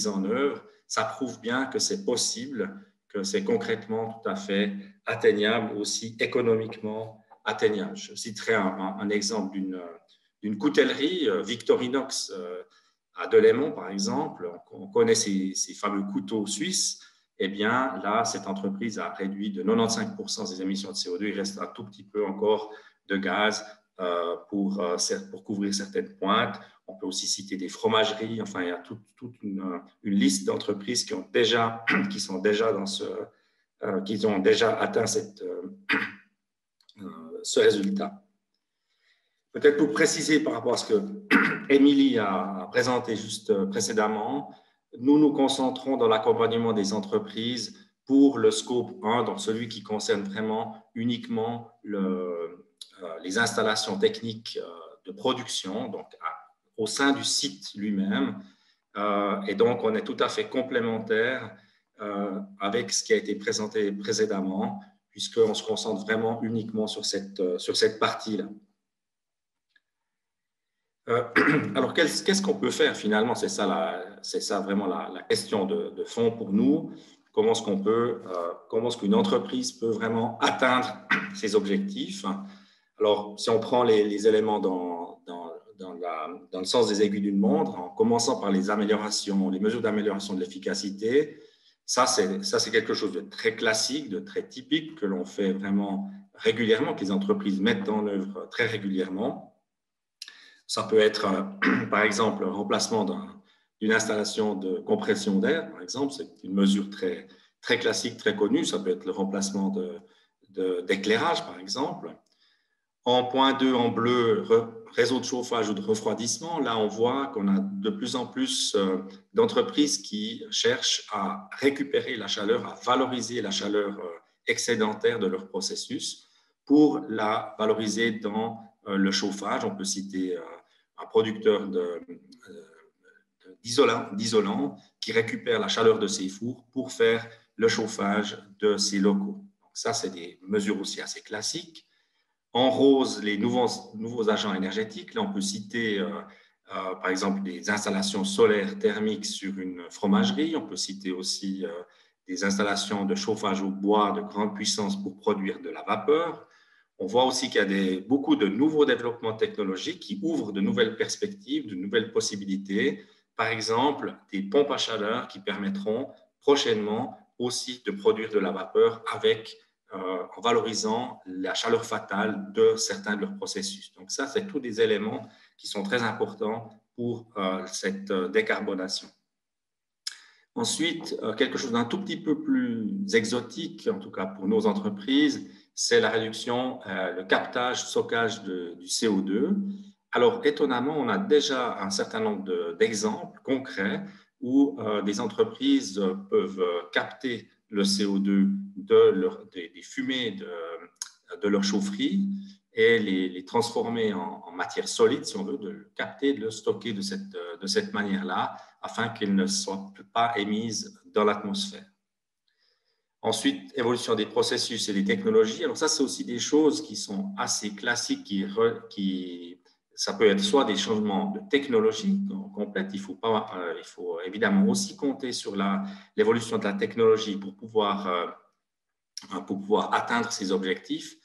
Speaker 5: en œuvre, ça prouve bien que c'est possible, que c'est concrètement tout à fait atteignable, aussi économiquement atteignable. Je citerai un exemple d'une coutellerie, Victorinox à Delémont, par exemple. On connaît ces fameux couteaux suisses. Eh bien, là, cette entreprise a réduit de 95% ses émissions de CO2. Il reste un tout petit peu encore de gaz pour couvrir certaines pointes. On peut aussi citer des fromageries. Enfin, il y a toute une liste d'entreprises qui ont déjà atteint ce résultat. Peut-être pour préciser par rapport à ce que Émilie a présenté juste précédemment, nous nous concentrons dans l'accompagnement des entreprises pour le scope 1, donc celui qui concerne vraiment uniquement les installations techniques de production, donc au sein du site lui-même. Et donc, on est tout à fait complémentaire avec ce qui a été présenté précédemment, puisqu'on se concentre vraiment uniquement sur cette partie-là. Alors, qu'est-ce qu'on peut faire finalement? C'est ça vraiment la question de fond pour nous. Comment est-ce qu'une entreprise peut vraiment atteindre ses objectifs? Alors, si on prend les éléments dans le sens des aiguilles d'une montre, en commençant par les mesures d'amélioration de l'efficacité, ça c'est quelque chose de très classique, de très typique, que l'on fait vraiment régulièrement, que les entreprises mettent en œuvre très régulièrement. Ça peut être, par exemple, le remplacement d'une installation de compression d'air, par exemple. C'est une mesure très, très classique, très connue. Ça peut être le remplacement d'éclairage, par exemple. En point 2, en bleu, réseau de chauffage ou de refroidissement. Là, on voit qu'on a de plus en plus d'entreprises qui cherchent à récupérer la chaleur, à valoriser la chaleur excédentaire de leur processus pour la valoriser dans le chauffage. On peut citer un producteur d'isolants qui récupère la chaleur de ses fours pour faire le chauffage de ses locaux. Donc ça, c'est des mesures aussi assez classiques. En rose, les nouveaux agents énergétiques. Là, on peut citer, par exemple, des installations solaires thermiques sur une fromagerie. On peut citer aussi des installations de chauffage au bois de grande puissance pour produire de la vapeur. On voit aussi qu'il y a beaucoup de nouveaux développements technologiques qui ouvrent de nouvelles perspectives, de nouvelles possibilités. Par exemple, des pompes à chaleur qui permettront prochainement aussi de produire de la vapeur en valorisant la chaleur fatale de certains de leurs processus. Donc ça, c'est tous des éléments qui sont très importants pour cette décarbonation. Ensuite, quelque chose d'un tout petit peu plus exotique, en tout cas pour nos entreprises, c'est la réduction, le captage, stockage du CO2. Alors, étonnamment, on a déjà un certain nombre d'exemples concrets où des entreprises peuvent capter le CO2 des fumées de leur chaufferie et les transformer en matière solide, si on veut, de le capter, de le stocker de cette manière-là, afin qu'elles ne soient pas émises dans l'atmosphère. Ensuite, évolution des processus et des technologies. Alors ça, c'est aussi des choses qui sont assez classiques, ça peut être soit des changements de technologie complète, il faut évidemment aussi compter sur l'évolution de la technologie pour pouvoir atteindre ces objectifs.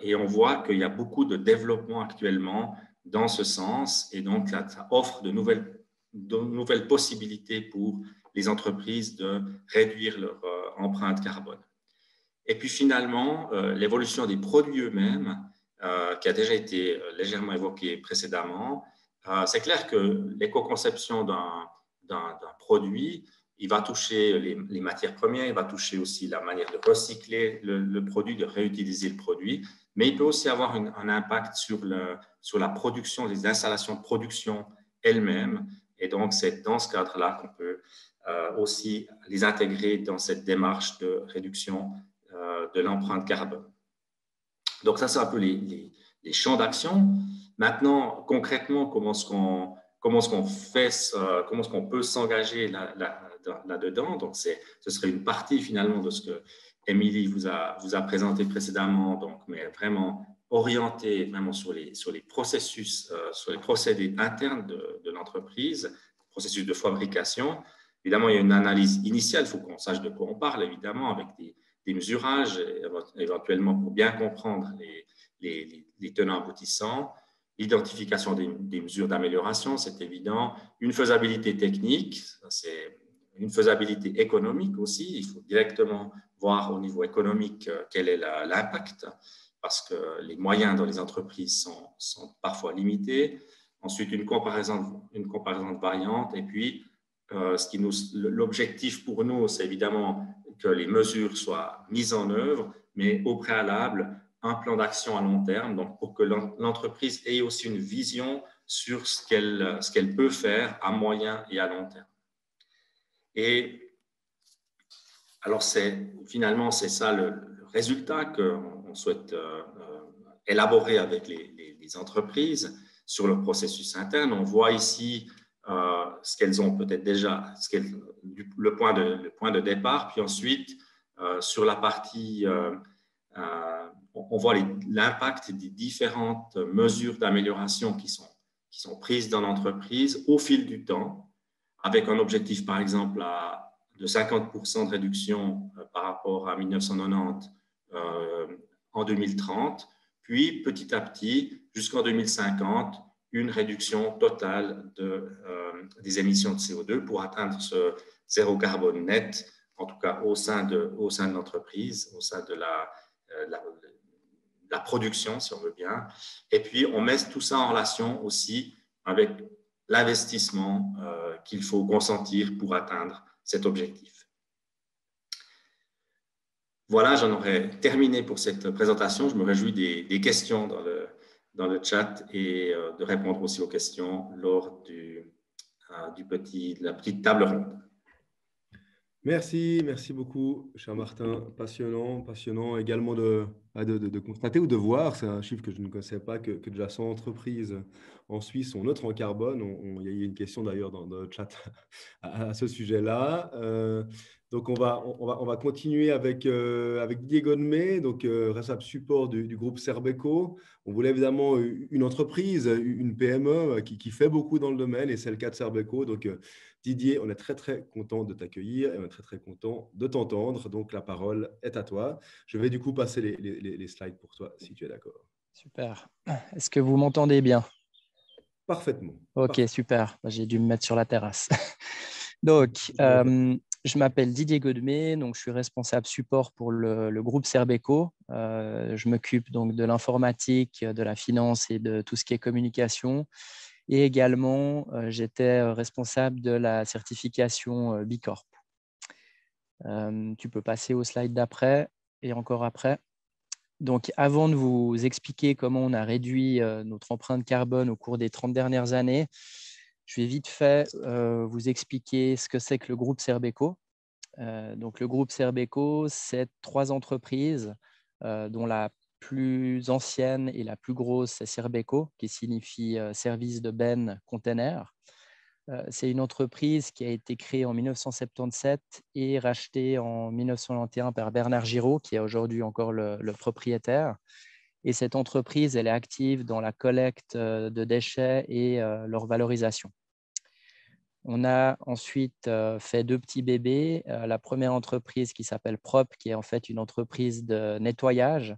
Speaker 5: Et on voit qu'il y a beaucoup de développement actuellement dans ce sens, et donc ça offre de nouvelles possibilités pour les entreprises de réduire leur empreinte carbone. Et puis finalement, l'évolution des produits eux-mêmes, qui a déjà été légèrement évoqué précédemment. C'est clair que l'éco-conception d'un produit, il va toucher les matières premières, il va toucher aussi la manière de recycler le produit, de réutiliser le produit, mais il peut aussi avoir un impact sur la production, les installations de production elles-mêmes. Et donc, c'est dans ce cadre-là qu'on peut aussi les intégrer dans cette démarche de réduction de l'empreinte carbone. Donc, ça, c'est un peu les champs d'action. Maintenant, concrètement, comment est-ce qu'on peut s'engager là-dedans? Donc, ce serait une partie finalement de ce que Émilie vous a présenté précédemment, donc, mais vraiment orienté vraiment sur les processus, sur les procédés internes de l'entreprise, processus de fabrication. Évidemment, il y a une analyse initiale, il faut qu'on sache de quoi on parle, évidemment, avec des mesurages, éventuellement pour bien comprendre les tenants aboutissants, l'identification des mesures d'amélioration, c'est évident, une faisabilité technique, c'est une faisabilité économique aussi, il faut directement voir au niveau économique quel est l'impact, parce que les moyens dans les entreprises sont parfois limités. Ensuite, une comparaison de variantes, et puis l'objectif pour nous, c'est évidemment que les mesures soient mises en œuvre, mais au préalable, un plan d'action à long terme, donc pour que l'entreprise ait aussi une vision sur ce qu'elle peut faire à moyen et à long terme. Et alors, finalement, c'est ça le résultat qu'on souhaite élaborer avec les entreprises sur le processus interne. On voit ici ce qu'elles ont peut-être déjà, le point de départ, puis ensuite, sur la partie, on voit l'impact des différentes mesures d'amélioration qui sont prises dans l'entreprise au fil du temps, avec un objectif, par exemple, de 50% de réduction par rapport à 1990 en 2030, puis petit à petit, jusqu'en 2050, une réduction totale des émissions de CO2 pour atteindre ce zéro carbone net, en tout cas au sein de l'entreprise, au sein de la production, si on veut bien. Et puis, on met tout ça en relation aussi avec l'investissement qu'il faut consentir pour atteindre cet objectif. Voilà, j'en aurais terminé pour cette présentation. Je me réjouis des questions dans le chat et de répondre aussi aux questions lors de la petite table ronde.
Speaker 1: Merci beaucoup, cher Martin. Passionnant également de constater ou de voir, c'est un chiffre que je ne connaissais pas, que déjà 100 entreprises en Suisse sont neutres en carbone. Il y a eu une question d'ailleurs dans le chat à ce sujet-là. Donc, on va continuer avec Didier Godemé, donc responsable support du groupe Serbeco. On voulait évidemment une entreprise, une PME qui fait beaucoup dans le domaine, et c'est le cas de Serbeco. Donc, Didier, on est très content de t'accueillir et on est très content de t'entendre. Donc, la parole est à toi. Je vais du coup passer les slides pour toi, si tu es d'accord.
Speaker 6: Super. Est-ce que vous m'entendez bien?
Speaker 1: Parfaitement.
Speaker 6: Ok,
Speaker 1: Parfait.
Speaker 6: super. J'ai dû me mettre sur la terrasse. Donc, je m'appelle Didier Godemé, donc je suis responsable support pour le groupe Serbeco. Je m'occupe donc de l'informatique, de la finance et de tout ce qui est communication. Et également, j'étais responsable de la certification Bicorp. Tu peux passer au slide d'après et encore après. Donc, avant de vous expliquer comment on a réduit notre empreinte carbone au cours des 30 dernières années, je vais vite fait vous expliquer ce que c'est que le groupe Serbeco. Donc, le groupe Serbeco, c'est 3 entreprises dont la plus ancienne et la plus grosse, c'est Serbeco, qui signifie service de benne container. C'est une entreprise qui a été créée en 1977 et rachetée en 1991 par Bernard Giraud, qui est aujourd'hui encore le propriétaire. Et cette entreprise, elle est active dans la collecte de déchets et leur valorisation. On a ensuite fait 2 petits bébés. La première entreprise qui s'appelle Prop, qui est en fait une entreprise de nettoyage.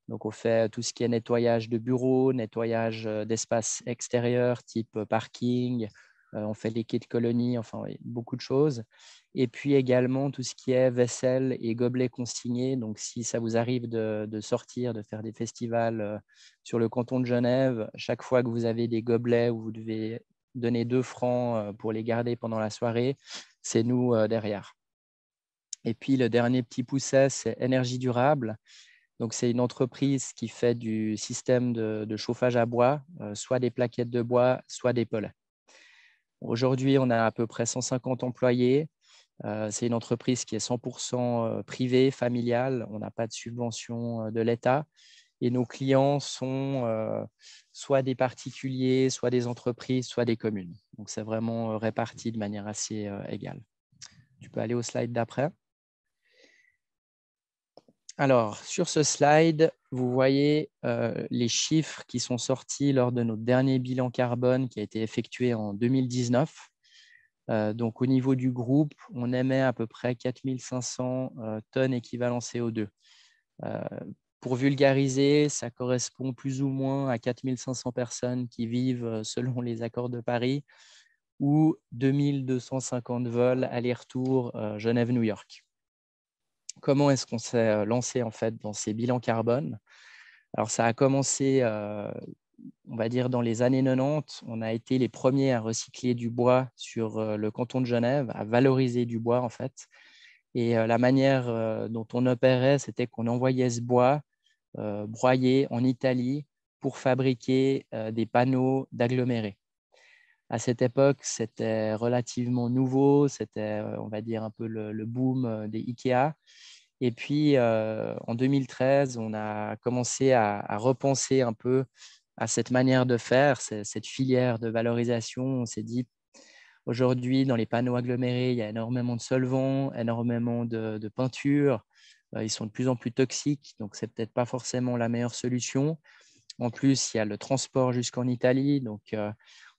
Speaker 6: Donc, on fait tout ce qui est nettoyage de bureaux, nettoyage d'espaces extérieurs, type parking. On fait les quais de colonies, enfin, beaucoup de choses. Et puis également tout ce qui est vaisselle et gobelets consignés. Donc, si ça vous arrive de sortir, de faire des festivals sur le canton de Genève, chaque fois que vous avez des gobelets où vous devez donner 2 francs pour les garder pendant la soirée, c'est nous derrière. Et puis, le dernier petit pousset, c'est Énergie Durable. Donc, c'est une entreprise qui fait du système de chauffage à bois, soit des plaquettes de bois, soit des pellets. Aujourd'hui, on a à peu près 150 employés. C'est une entreprise qui est 100% privée, familiale. On n'a pas de subvention de l'État. Et nos clients sont soit des particuliers, soit des entreprises, soit des communes. Donc, c'est vraiment réparti de manière assez égale. Tu peux aller au slide d'après. Alors, sur ce slide, vous voyez les chiffres qui sont sortis lors de notre dernier bilan carbone qui a été effectué en 2019. Donc, au niveau du groupe, on émet à peu près 4500 tonnes équivalent CO2. Pour vulgariser, ça correspond plus ou moins à 4500 personnes qui vivent selon les accords de Paris ou 2250 vols aller-retour Genève-New York. Comment est-ce qu'on s'est lancé en fait dans ces bilans carbone? Alors, ça a commencé, on va dire, dans les années 90. On a été les premiers à recycler du bois sur le canton de Genève, à valoriser du bois en fait. Et la manière dont on opérait, c'était qu'on envoyait ce bois broyé en Italie pour fabriquer des panneaux d'agglomérés. À cette époque, c'était relativement nouveau. C'était, on va dire, un peu le boom des Ikea. Et puis, en 2013, on a commencé à repenser un peu à cette manière de faire, cette filière de valorisation. On s'est dit, aujourd'hui, dans les panneaux agglomérés, il y a énormément de solvants, énormément de peinture. Ils sont de plus en plus toxiques, donc ce n'est peut-être pas forcément la meilleure solution. En plus, il y a le transport jusqu'en Italie. Donc,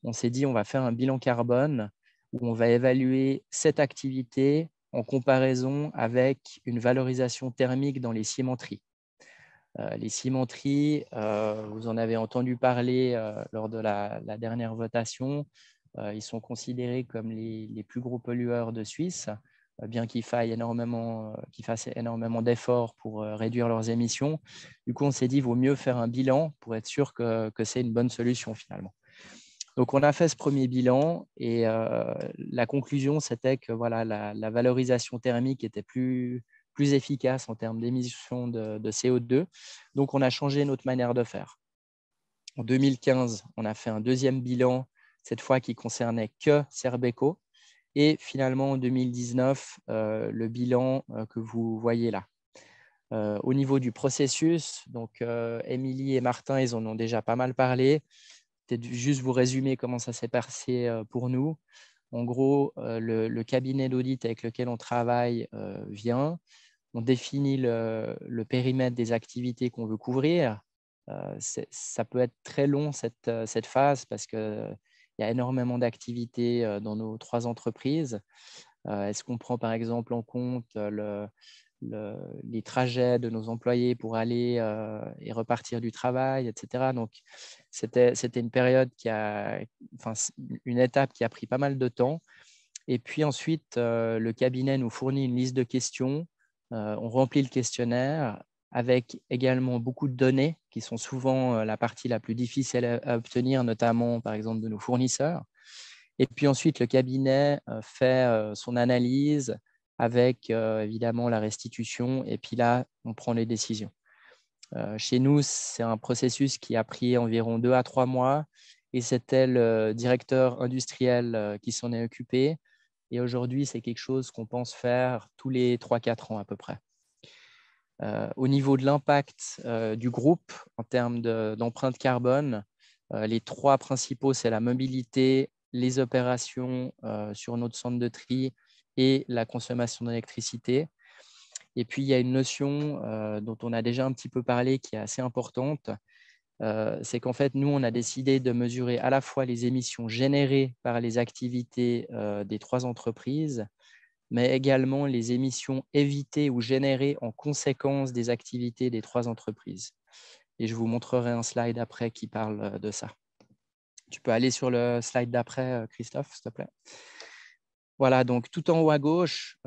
Speaker 6: on s'est dit, on va faire un bilan carbone où on va évaluer cette activité en comparaison avec une valorisation thermique dans les cimenteries. Les cimenteries, vous en avez entendu parler lors de la dernière votation. Ils sont considérés comme les plus gros pollueurs de Suisse, bien qu'ils fassent énormément d'efforts pour réduire leurs émissions. Du coup, on s'est dit qu'il vaut mieux faire un bilan pour être sûr que c'est une bonne solution finalement. Donc, on a fait ce premier bilan et la conclusion, c'était que voilà, la valorisation thermique était plus plus efficace en termes d'émissions de CO2. Donc, on a changé notre manière de faire. En 2015, on a fait un deuxième bilan, cette fois qui concernait que Serbeco. Et finalement, en 2019, le bilan que vous voyez là. Au niveau du processus, donc Émilie et Martin, ils en ont déjà pas mal parlé. Peut-être juste vous résumer comment ça s'est passé pour nous. En gros, le cabinet d'audit avec lequel on travaille vient. On définit le périmètre des activités qu'on veut couvrir. Ça peut être très long, cette phase, parce qu'il y a énormément d'activités dans nos 3 entreprises. Est-ce qu'on prend par exemple en compte les trajets de nos employés pour aller et repartir du travail, etc. Donc, c'était une période une étape qui a pris pas mal de temps. Et puis ensuite, le cabinet nous fournit une liste de questions. On remplit le questionnaire avec également beaucoup de données qui sont souvent la partie la plus difficile à obtenir, notamment par exemple de nos fournisseurs. Et puis ensuite, le cabinet fait son analyse avec évidemment la restitution. Et puis là, on prend les décisions. Chez nous, c'est un processus qui a pris environ 2 à 3 mois. Et c'était le directeur industriel qui s'en est occupé. Et aujourd'hui, c'est quelque chose qu'on pense faire tous les 3-4 ans à peu près. Au niveau de l'impact du groupe en termes d'empreinte carbone, les 3 principaux, c'est la mobilité, les opérations sur notre centre de tri et la consommation d'électricité. Et puis, il y a une notion dont on a déjà un petit peu parlé qui est assez importante. C'est qu'en fait, nous, on a décidé de mesurer à la fois les émissions générées par les activités des 3 entreprises, mais également les émissions évitées ou générées en conséquence des activités des 3 entreprises. Et je vous montrerai un slide après qui parle de ça. Tu peux aller sur le slide d'après, Christophe, s'il te plaît. Voilà, donc tout en haut à gauche,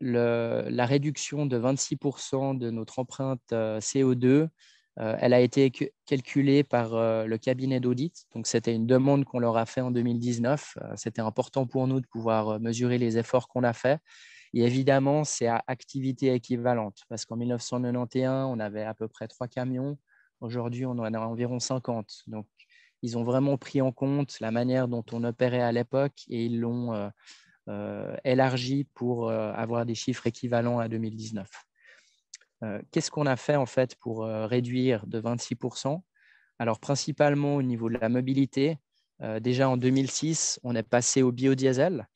Speaker 6: la réduction de 26% de notre empreinte CO2, elle a été calculée par le cabinet d'audit. Donc, c'était une demande qu'on leur a fait en 2019. C'était important pour nous de pouvoir mesurer les efforts qu'on a faits. Et évidemment, c'est à activité équivalente, parce qu'en 1991, on avait à peu près 3 camions. Aujourd'hui, on en a environ 50. Donc, ils ont vraiment pris en compte la manière dont on opérait à l'époque et ils l'ont élargi pour avoir des chiffres équivalents à 2019. Qu'est-ce qu'on a fait en fait pour réduire de 26%? Alors, principalement au niveau de la mobilité. Déjà en 2006, on est passé au biodiesel.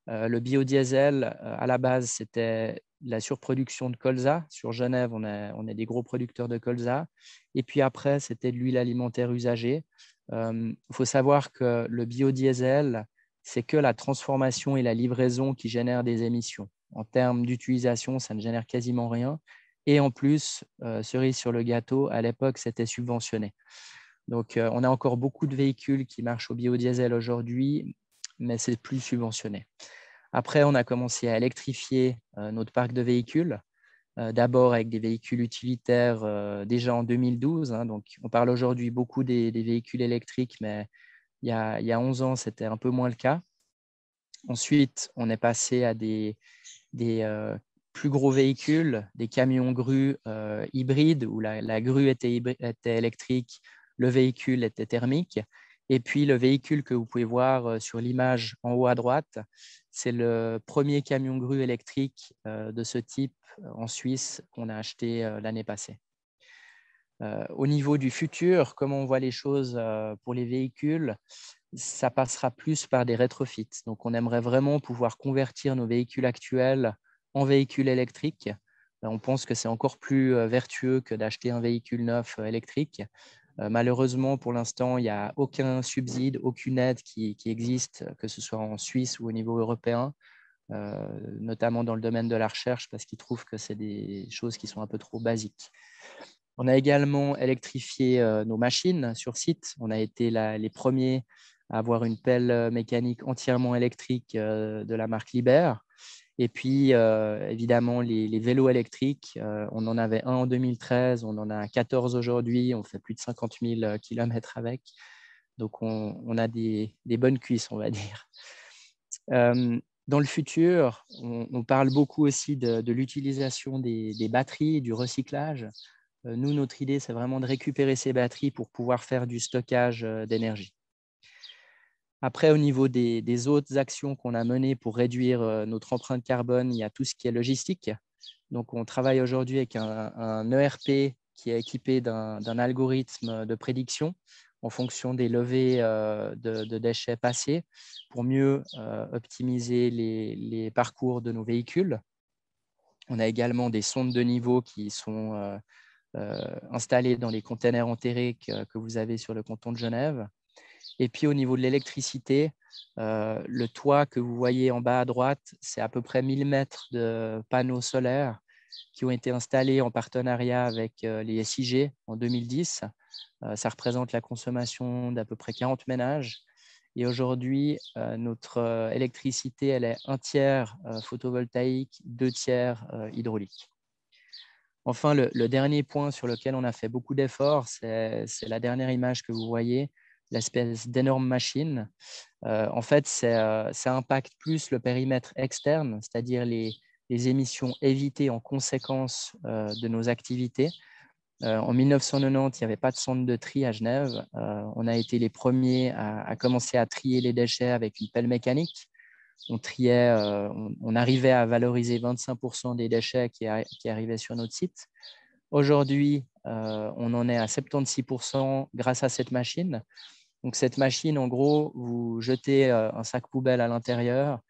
Speaker 6: Le biodiesel, à la base, c'était la surproduction de colza. Sur Genève, on est des gros producteurs de colza. Et puis après, c'était de l'huile alimentaire usagée. Il faut savoir que le biodiesel, c'est que la transformation et la livraison qui génèrent des émissions. En termes d'utilisation, ça ne génère quasiment rien. Et en plus, cerise sur le gâteau, à l'époque, c'était subventionné. Donc, on a encore beaucoup de véhicules qui marchent au biodiesel aujourd'hui, mais c'est plus subventionné. Après, on a commencé à électrifier notre parc de véhicules, d'abord avec des véhicules utilitaires déjà en 2012. Donc, on parle aujourd'hui beaucoup des véhicules électriques, mais il y a 11 ans, c'était un peu moins le cas. Ensuite, on est passé à des plus gros véhicules, des camions grues hybrides, où la grue était électrique, le véhicule était thermique. Et puis, le véhicule que vous pouvez voir sur l'image en haut à droite, c'est le premier camion grue électrique de ce type en Suisse qu'on a acheté l'année passée. Au niveau du futur, comment on voit les choses pour les véhicules, ça passera plus par des rétrofits. Donc, on aimerait vraiment pouvoir convertir nos véhicules actuels en véhicules électriques. On pense que c'est encore plus vertueux que d'acheter un véhicule neuf électrique. Malheureusement, pour l'instant, il n'y a aucun subside, aucune aide qui existe, que ce soit en Suisse ou au niveau européen, notamment dans le domaine de la recherche, parce qu'ils trouvent que c'est des choses qui sont un peu trop basiques. On a également électrifié nos machines sur site. On a été les premiers à avoir une pelle mécanique entièrement électrique de la marque Liber. Et puis, évidemment, les vélos électriques, on en avait un en 2013, on en a 14 aujourd'hui, on fait plus de 50 000 kilomètres avec. Donc, on a des bonnes cuisses, on va dire. Dans le futur, on parle beaucoup aussi de l'utilisation des batteries, du recyclage. Nous, notre idée, c'est vraiment de récupérer ces batteries pour pouvoir faire du stockage d'énergie. Après, au niveau des autres actions qu'on a menées pour réduire notre empreinte carbone, il y a tout ce qui est logistique. Donc, on travaille aujourd'hui avec un ERP qui est équipé d'un algorithme de prédiction en fonction des levées de déchets passés pour mieux optimiser les parcours de nos véhicules. On a également des sondes de niveau qui sont installées dans les containers enterrés que vous avez sur le canton de Genève. Et puis, au niveau de l'électricité, le toit que vous voyez en bas à droite, c'est à peu près 1000 mètres de panneaux solaires qui ont été installés en partenariat avec les SIG en 2010. Ça représente la consommation d'à peu près 40 ménages. Et aujourd'hui, notre électricité, elle est 1/3 photovoltaïque, 2/3 hydraulique. Enfin, le dernier point sur lequel on a fait beaucoup d'efforts, c'est la dernière image que vous voyez, l'espèce d'énorme machine. En fait, ça impacte plus le périmètre externe, c'est-à-dire les émissions évitées en conséquence de nos activités. En 1990, il n'y avait pas de centre de tri à Genève. On a été les premiers à commencer à trier les déchets avec une pelle mécanique. On arrivait à valoriser 25% des déchets qui arrivaient sur notre site. Aujourd'hui, on en est à 76% grâce à cette machine. Donc, cette machine, en gros, vous jetez un sac poubelle à l'intérieur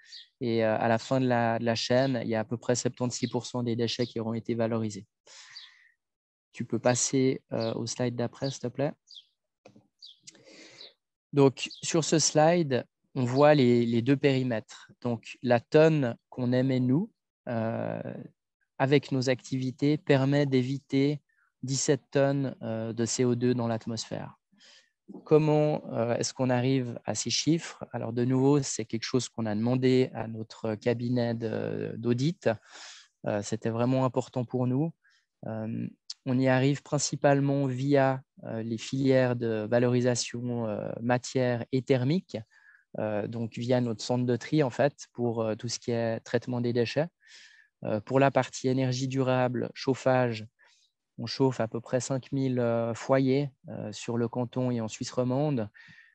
Speaker 6: et à la fin de la chaîne, il y a à peu près 76% des déchets qui auront été valorisés. Tu peux passer au slide d'après, s'il te plaît. Donc, sur ce slide, on voit les deux périmètres. Donc, la tonne qu'on émet, nous, avec nos activités, permet d'éviter 17 tonnes de CO2 dans l'atmosphère. Comment est-ce qu'on arrive à ces chiffres? Alors, de nouveau, c'est quelque chose qu'on a demandé à notre cabinet d'audit. C'était vraiment important pour nous. On y arrive principalement via les filières de valorisation matière et thermique, donc via notre centre de tri, en fait, pour tout ce qui est traitement des déchets. Pour la partie énergie durable, chauffage, on chauffe à peu près 5000 foyers sur le canton et en Suisse romande.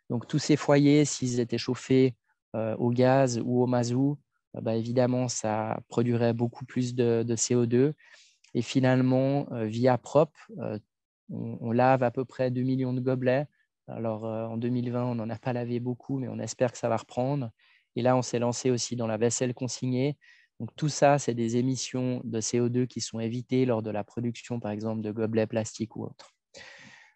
Speaker 6: Donc, tous ces foyers, s'ils étaient chauffés au gaz ou au mazout, évidemment, ça produirait beaucoup plus de CO2. Et finalement, via PROP, on lave à peu près 2 millions de gobelets. Alors, en 2020, on n'en a pas lavé beaucoup, mais on espère que ça va reprendre. Et là, on s'est lancé aussi dans la vaisselle consignée. Donc, tout ça, c'est des émissions de CO2 qui sont évitées lors de la production, par exemple, de gobelets plastiques ou autres.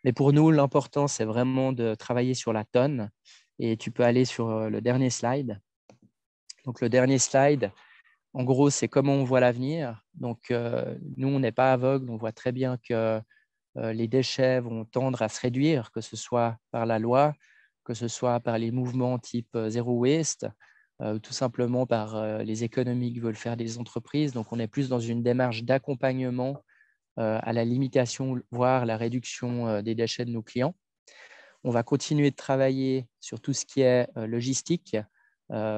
Speaker 6: Mais pour nous, l'important, c'est vraiment de travailler sur la tonne. Et tu peux aller sur le dernier slide. Donc, le dernier slide, en gros, c'est comment on voit l'avenir. Donc, nous, on n'est pas aveugles. On voit très bien que les déchets vont tendre à se réduire, que ce soit par la loi, que ce soit par les mouvements type Zero Waste, tout simplement par les économies que veulent faire les entreprises. Donc, on est plus dans une démarche d'accompagnement à la limitation, voire la réduction des déchets de nos clients. On va continuer de travailler sur tout ce qui est logistique,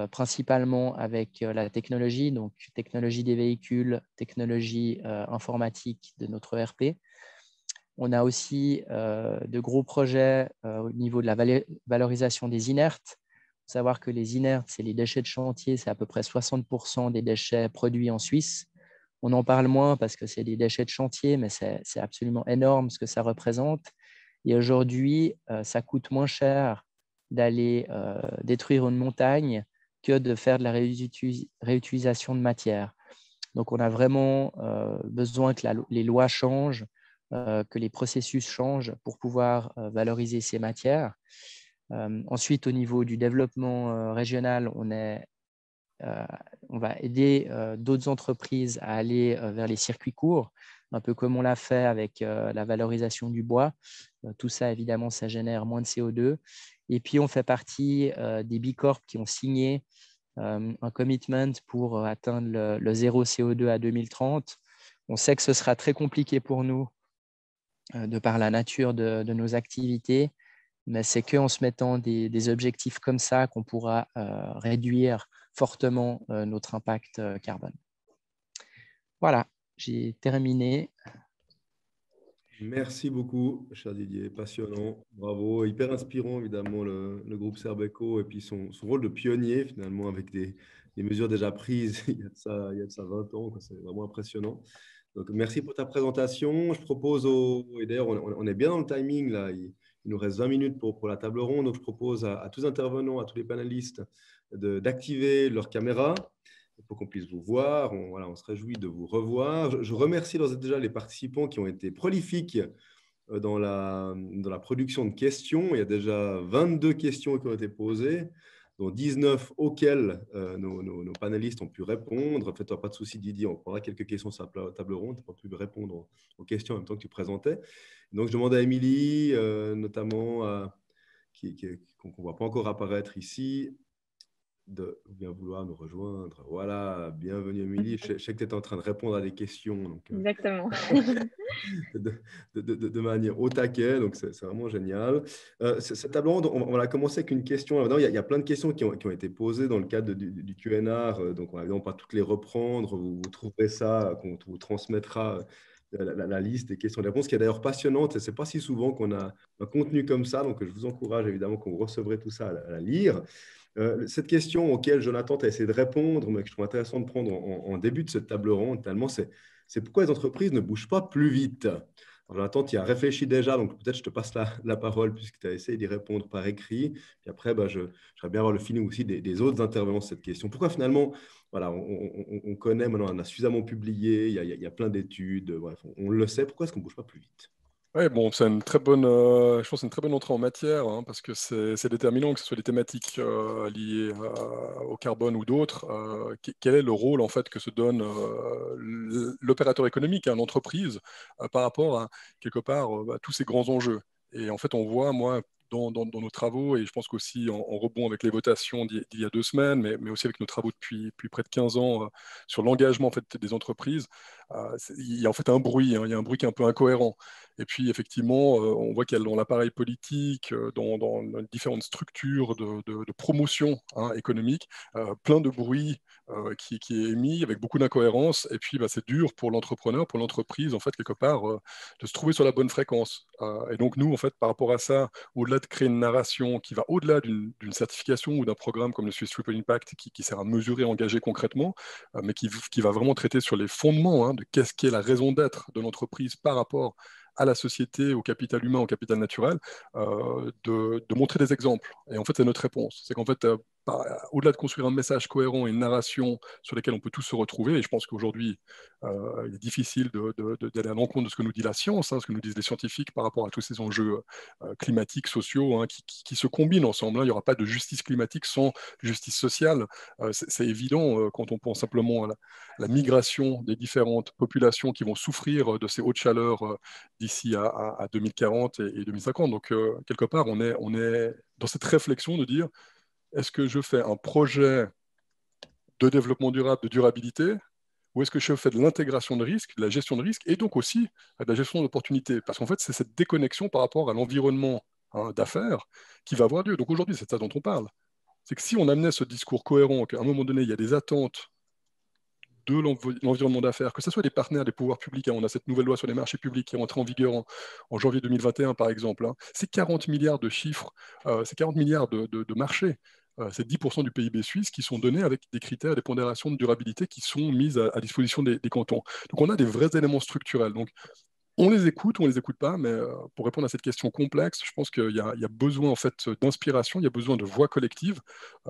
Speaker 6: principalement avec la technologie, donc technologie des véhicules, technologie informatique de notre ERP. On a aussi de gros projets au niveau de la valorisation des inertes. Il faut savoir que les inertes, c'est les déchets de chantier, c'est à peu près 60% des déchets produits en Suisse. On en parle moins parce que c'est des déchets de chantier, mais c'est absolument énorme ce que ça représente. Et aujourd'hui, ça coûte moins cher d'aller détruire une montagne que de faire de la réutilisation de matière. Donc, on a vraiment besoin que les lois changent, que les processus changent pour pouvoir valoriser ces matières. Ensuite, au niveau du développement régional, on va aider d'autres entreprises à aller vers les circuits courts, un peu comme on l'a fait avec la valorisation du bois. Tout ça, évidemment, ça génère moins de CO2. Et puis, on fait partie des B Corp qui ont signé un commitment pour atteindre le zéro CO2 à 2030. On sait que ce sera très compliqué pour nous de par la nature de nos activités, mais c'est qu'en se mettant des objectifs comme ça qu'on pourra réduire fortement notre impact carbone. Voilà, j'ai terminé.
Speaker 1: Merci beaucoup, cher Didier. Passionnant. Bravo. Hyper inspirant, évidemment, le groupe Serbeco et puis son rôle de pionnier, finalement, avec des mesures déjà prises il y a de ça 20 ans. C'est vraiment impressionnant. Donc, merci pour ta présentation. Je propose et d'ailleurs, on est bien dans le timing, là. Il nous reste 20 minutes pour la table ronde. Donc, je propose à tous les intervenants, à tous les panélistes d'activer leur caméra pour qu'on puisse vous voir. On se réjouit de vous revoir. Je remercie d'ores et déjà les participants qui ont été prolifiques dans la production de questions. Il y a déjà 22 questions qui ont été posées, dont 19 auxquelles nos panélistes ont pu répondre. Faites-toi pas de soucis, Didier, on prendra quelques questions sur la table ronde. Tu n'as pas pu répondre aux questions en même temps que tu présentais. Donc, je demande à Émilie, notamment, qu'on ne voit pas encore apparaître ici, de bien vouloir nous rejoindre. Voilà, bienvenue Émilie. Je sais que tu étais en train de répondre à des questions. Donc,
Speaker 4: Exactement.
Speaker 1: de manière au taquet, donc c'est vraiment génial. Cette table ronde, on va commencer avec une question. Il y a plein de questions qui ont été posées dans le cadre du Q&A, donc on va évidemment pas toutes les reprendre. Vous trouverez ça, qu'on vous transmettra la liste des questions-réponses, qui est d'ailleurs passionnante. Ce n'est pas si souvent qu'on a un contenu comme ça, donc je vous encourage évidemment quand vous recevrez tout ça à la lire. Cette question auquel Jonathan a essayé de répondre, mais que je trouve intéressant de prendre en début de cette table ronde, c'est pourquoi les entreprises ne bougent pas plus vite. Alors, Jonathan, tu y as réfléchi déjà, donc peut-être je te passe la parole puisque tu as essayé d'y répondre par écrit. Puis après, j'aimerais bien avoir le feeling aussi des autres intervenants sur cette question. Pourquoi finalement, voilà, on connaît maintenant, on a suffisamment publié, il y a plein d'études, bref, on le sait, pourquoi est-ce qu'on ne bouge pas plus vite?
Speaker 3: Oui, bon, c'est une très bonne, je pense, que c'est une très bonne entrée en matière, hein, parce que c'est déterminant que ce soit des thématiques liées au carbone ou d'autres. Quel est le rôle en fait que se donne l'opérateur économique à l'entreprise par rapport à quelque part à tous ces grands enjeux? Et en fait, on voit, moi, dans nos travaux, et je pense qu'aussi en rebond avec les votations d'il y a 2 semaines, mais aussi avec nos travaux depuis près de 15 ans sur l'engagement en fait, des entreprises, il y a en fait un bruit, hein, il y a un bruit qui est un peu incohérent. Et puis, effectivement, on voit qu'il y a dans l'appareil politique, dans différentes structures de promotion économique, plein de bruit qui est émis avec beaucoup d'incohérences. Et puis, c'est dur pour l'entrepreneur, pour l'entreprise, en fait, quelque part, de se trouver sur la bonne fréquence. Et donc, nous, en fait, par rapport à ça, au-delà de créer une narration qui va au-delà d'une certification ou d'un programme comme le Swiss Triple Impact, qui sert à mesurer, engager concrètement, mais qui va vraiment traiter sur les fondements de qu'est-ce qui est la raison d'être de l'entreprise par rapport à la société, au capital humain, au capital naturel, de montrer des exemples. Et en fait, c'est notre réponse. C'est qu'en fait, au-delà de construire un message cohérent et une narration sur lesquelles on peut tous se retrouver, et je pense qu'aujourd'hui, il est difficile d'aller à l'encontre de ce que nous dit la science, ce que nous disent les scientifiques par rapport à tous ces enjeux climatiques, sociaux, qui se combinent ensemble. Il n'y aura pas de justice climatique sans justice sociale. C'est évident quand on pense simplement à la migration des différentes populations qui vont souffrir de ces hautes chaleurs d'ici à 2040 et 2050. Donc, quelque part, on est dans cette réflexion de dire, est-ce que je fais un projet de développement durable, de durabilité, ou est-ce que je fais de l'intégration de risque, de la gestion de risque, et donc aussi de la gestion d'opportunités? Parce qu'en fait, c'est cette déconnexion par rapport à l'environnement d'affaires qui va avoir lieu. Donc aujourd'hui, c'est ça dont on parle. C'est que si on amenait ce discours cohérent, qu'à un moment donné, il y a des attentes de l'environnement d'affaires, que ce soit des partenaires, des pouvoirs publics. On a cette nouvelle loi sur les marchés publics qui est entrée en vigueur en janvier 2021, par exemple. C'est 40 milliards de chiffres, c'est 40 milliards de marchés. C'est 10% du PIB suisse qui sont donnés avec des critères, des pondérations de durabilité qui sont mises à disposition des cantons. Donc on a des vrais éléments structurels. Donc on les écoute ou on les écoute pas, mais pour répondre à cette question complexe, je pense qu'il y a besoin en fait d'inspiration, il y a besoin de voix collective,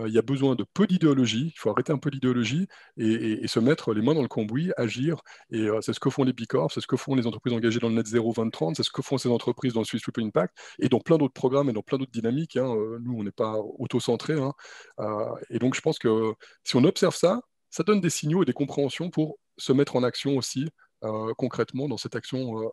Speaker 3: il y a besoin de peu d'idéologie, il faut arrêter un peu l'idéologie et se mettre les mains dans le cambouis, agir. Et c'est ce que font les Bicorp, c'est ce que font les entreprises engagées dans le Net Zero 2030, c'est ce que font ces entreprises dans le Swiss Triple Impact et dans plein d'autres programmes et dans plein d'autres dynamiques. Nous, on n'est pas auto-centrés. Et donc, je pense que si on observe ça, ça donne des signaux et des compréhensions pour se mettre en action aussi concrètement dans cette action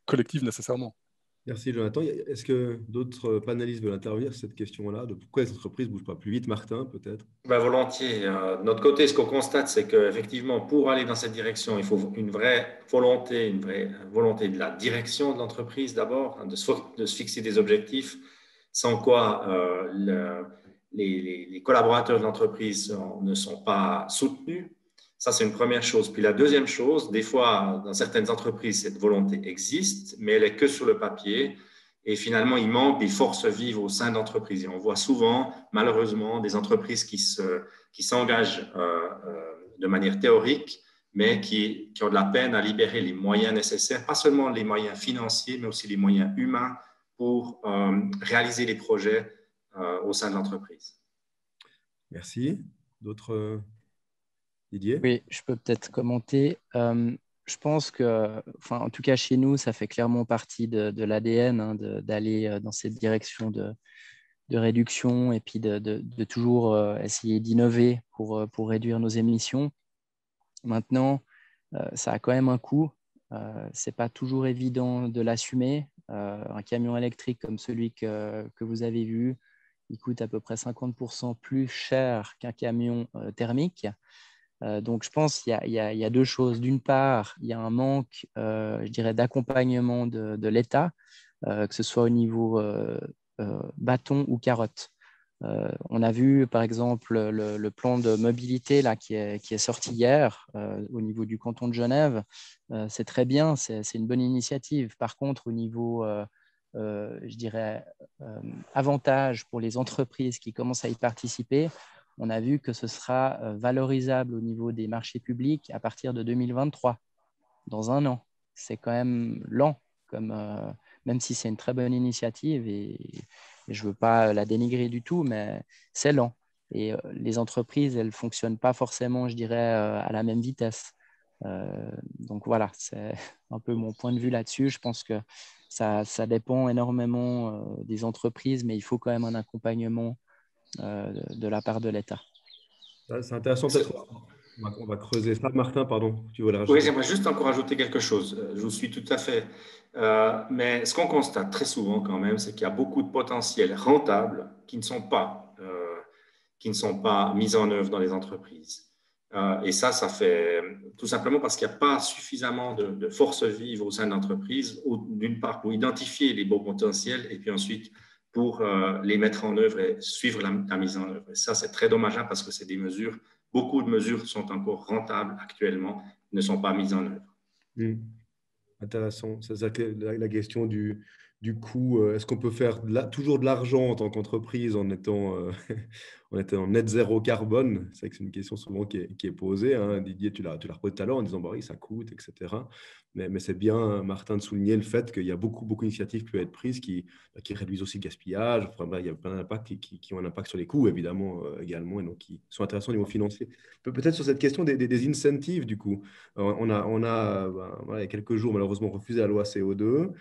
Speaker 3: collective nécessairement.
Speaker 1: Merci Jonathan. Est-ce que d'autres panélistes veulent intervenir sur cette question-là de pourquoi les entreprises ne bougent pas plus vite? Martin, peut-être?
Speaker 5: Volontiers. De notre côté, ce qu'on constate, c'est qu'effectivement, pour aller dans cette direction, il faut une vraie volonté de la direction de l'entreprise d'abord, de se fixer des objectifs, sans quoi les collaborateurs de l'entreprise ne sont pas soutenus. Ça, c'est une première chose. Puis la deuxième chose, des fois, dans certaines entreprises, cette volonté existe, mais elle est que sur le papier. Et finalement, il manque des forces vives au sein d'entreprises. Et on voit souvent, malheureusement, des entreprises qui s'engagent de manière théorique, mais qui ont de la peine à libérer les moyens nécessaires, pas seulement les moyens financiers, mais aussi les moyens humains pour réaliser les projets au sein de l'entreprise.
Speaker 1: Merci. D'autres, Didier?
Speaker 6: Oui, je peux peut-être commenter. Je pense que, enfin, en tout cas chez nous, ça fait clairement partie de l'ADN d'aller dans cette direction de réduction et puis de toujours essayer d'innover pour réduire nos émissions. Maintenant, ça a quand même un coût. Ce n'est pas toujours évident de l'assumer. Un camion électrique comme celui que vous avez vu, il coûte à peu près 50% plus cher qu'un camion thermique. Donc, je pense qu'il y a deux choses. D'une part, il y a un manque, je dirais, d'accompagnement de l'État, que ce soit au niveau bâton ou carotte. On a vu, par exemple, le plan de mobilité là, qui est sorti hier au niveau du canton de Genève. C'est très bien, c'est une bonne initiative. Par contre, au niveau, je dirais, avantage pour les entreprises qui commencent à y participer, on a vu que ce sera valorisable au niveau des marchés publics à partir de 2023, dans un an. C'est quand même lent, même si c'est une très bonne initiative et je ne veux pas la dénigrer du tout, mais c'est lent. Et les entreprises, elles ne fonctionnent pas forcément, je dirais, à la même vitesse. Donc voilà, c'est un peu mon point de vue là-dessus. Je pense que ça dépend énormément des entreprises, mais il faut quand même un accompagnement de la part de l'État.
Speaker 1: C'est intéressant, peut-être. On va creuser ça. Martin, pardon, tu voulais rajouter?
Speaker 5: Oui, j'aimerais juste encore ajouter quelque chose. Je vous suis tout à fait. Mais ce qu'on constate très souvent quand même, c'est qu'il y a beaucoup de potentiels rentables qui ne sont pas mis en œuvre dans les entreprises. Et ça fait tout simplement parce qu'il n'y a pas suffisamment de forces vives au sein de l'entreprise, d'une part pour identifier les beaux potentiels et puis ensuite pour les mettre en œuvre et suivre la mise en œuvre. Et ça, c'est très dommageable parce que c'est des mesures, beaucoup de mesures sont encore rentables actuellement, ne sont pas mises en œuvre.
Speaker 1: Intéressant. C'est la question du coût. Est-ce qu'on peut faire toujours de l'argent en tant qu'entreprise en étant en net zéro carbone? C'est vrai que c'est une question souvent qui est posée. Hein. Didier, tu l'as reposé tout à l'heure en disant bah oui, ça coûte, etc. Mais c'est bien, Martin, de souligner le fait qu'il y a beaucoup d'initiatives qui peuvent être prises qui réduisent aussi le gaspillage. Enfin, il y a plein d'impacts qui ont un impact sur les coûts, évidemment, également, et donc qui sont intéressants au niveau financier. Peut-être sur cette question des incentives, du coup. On a il y a quelques jours, malheureusement, refusé la loi CO2.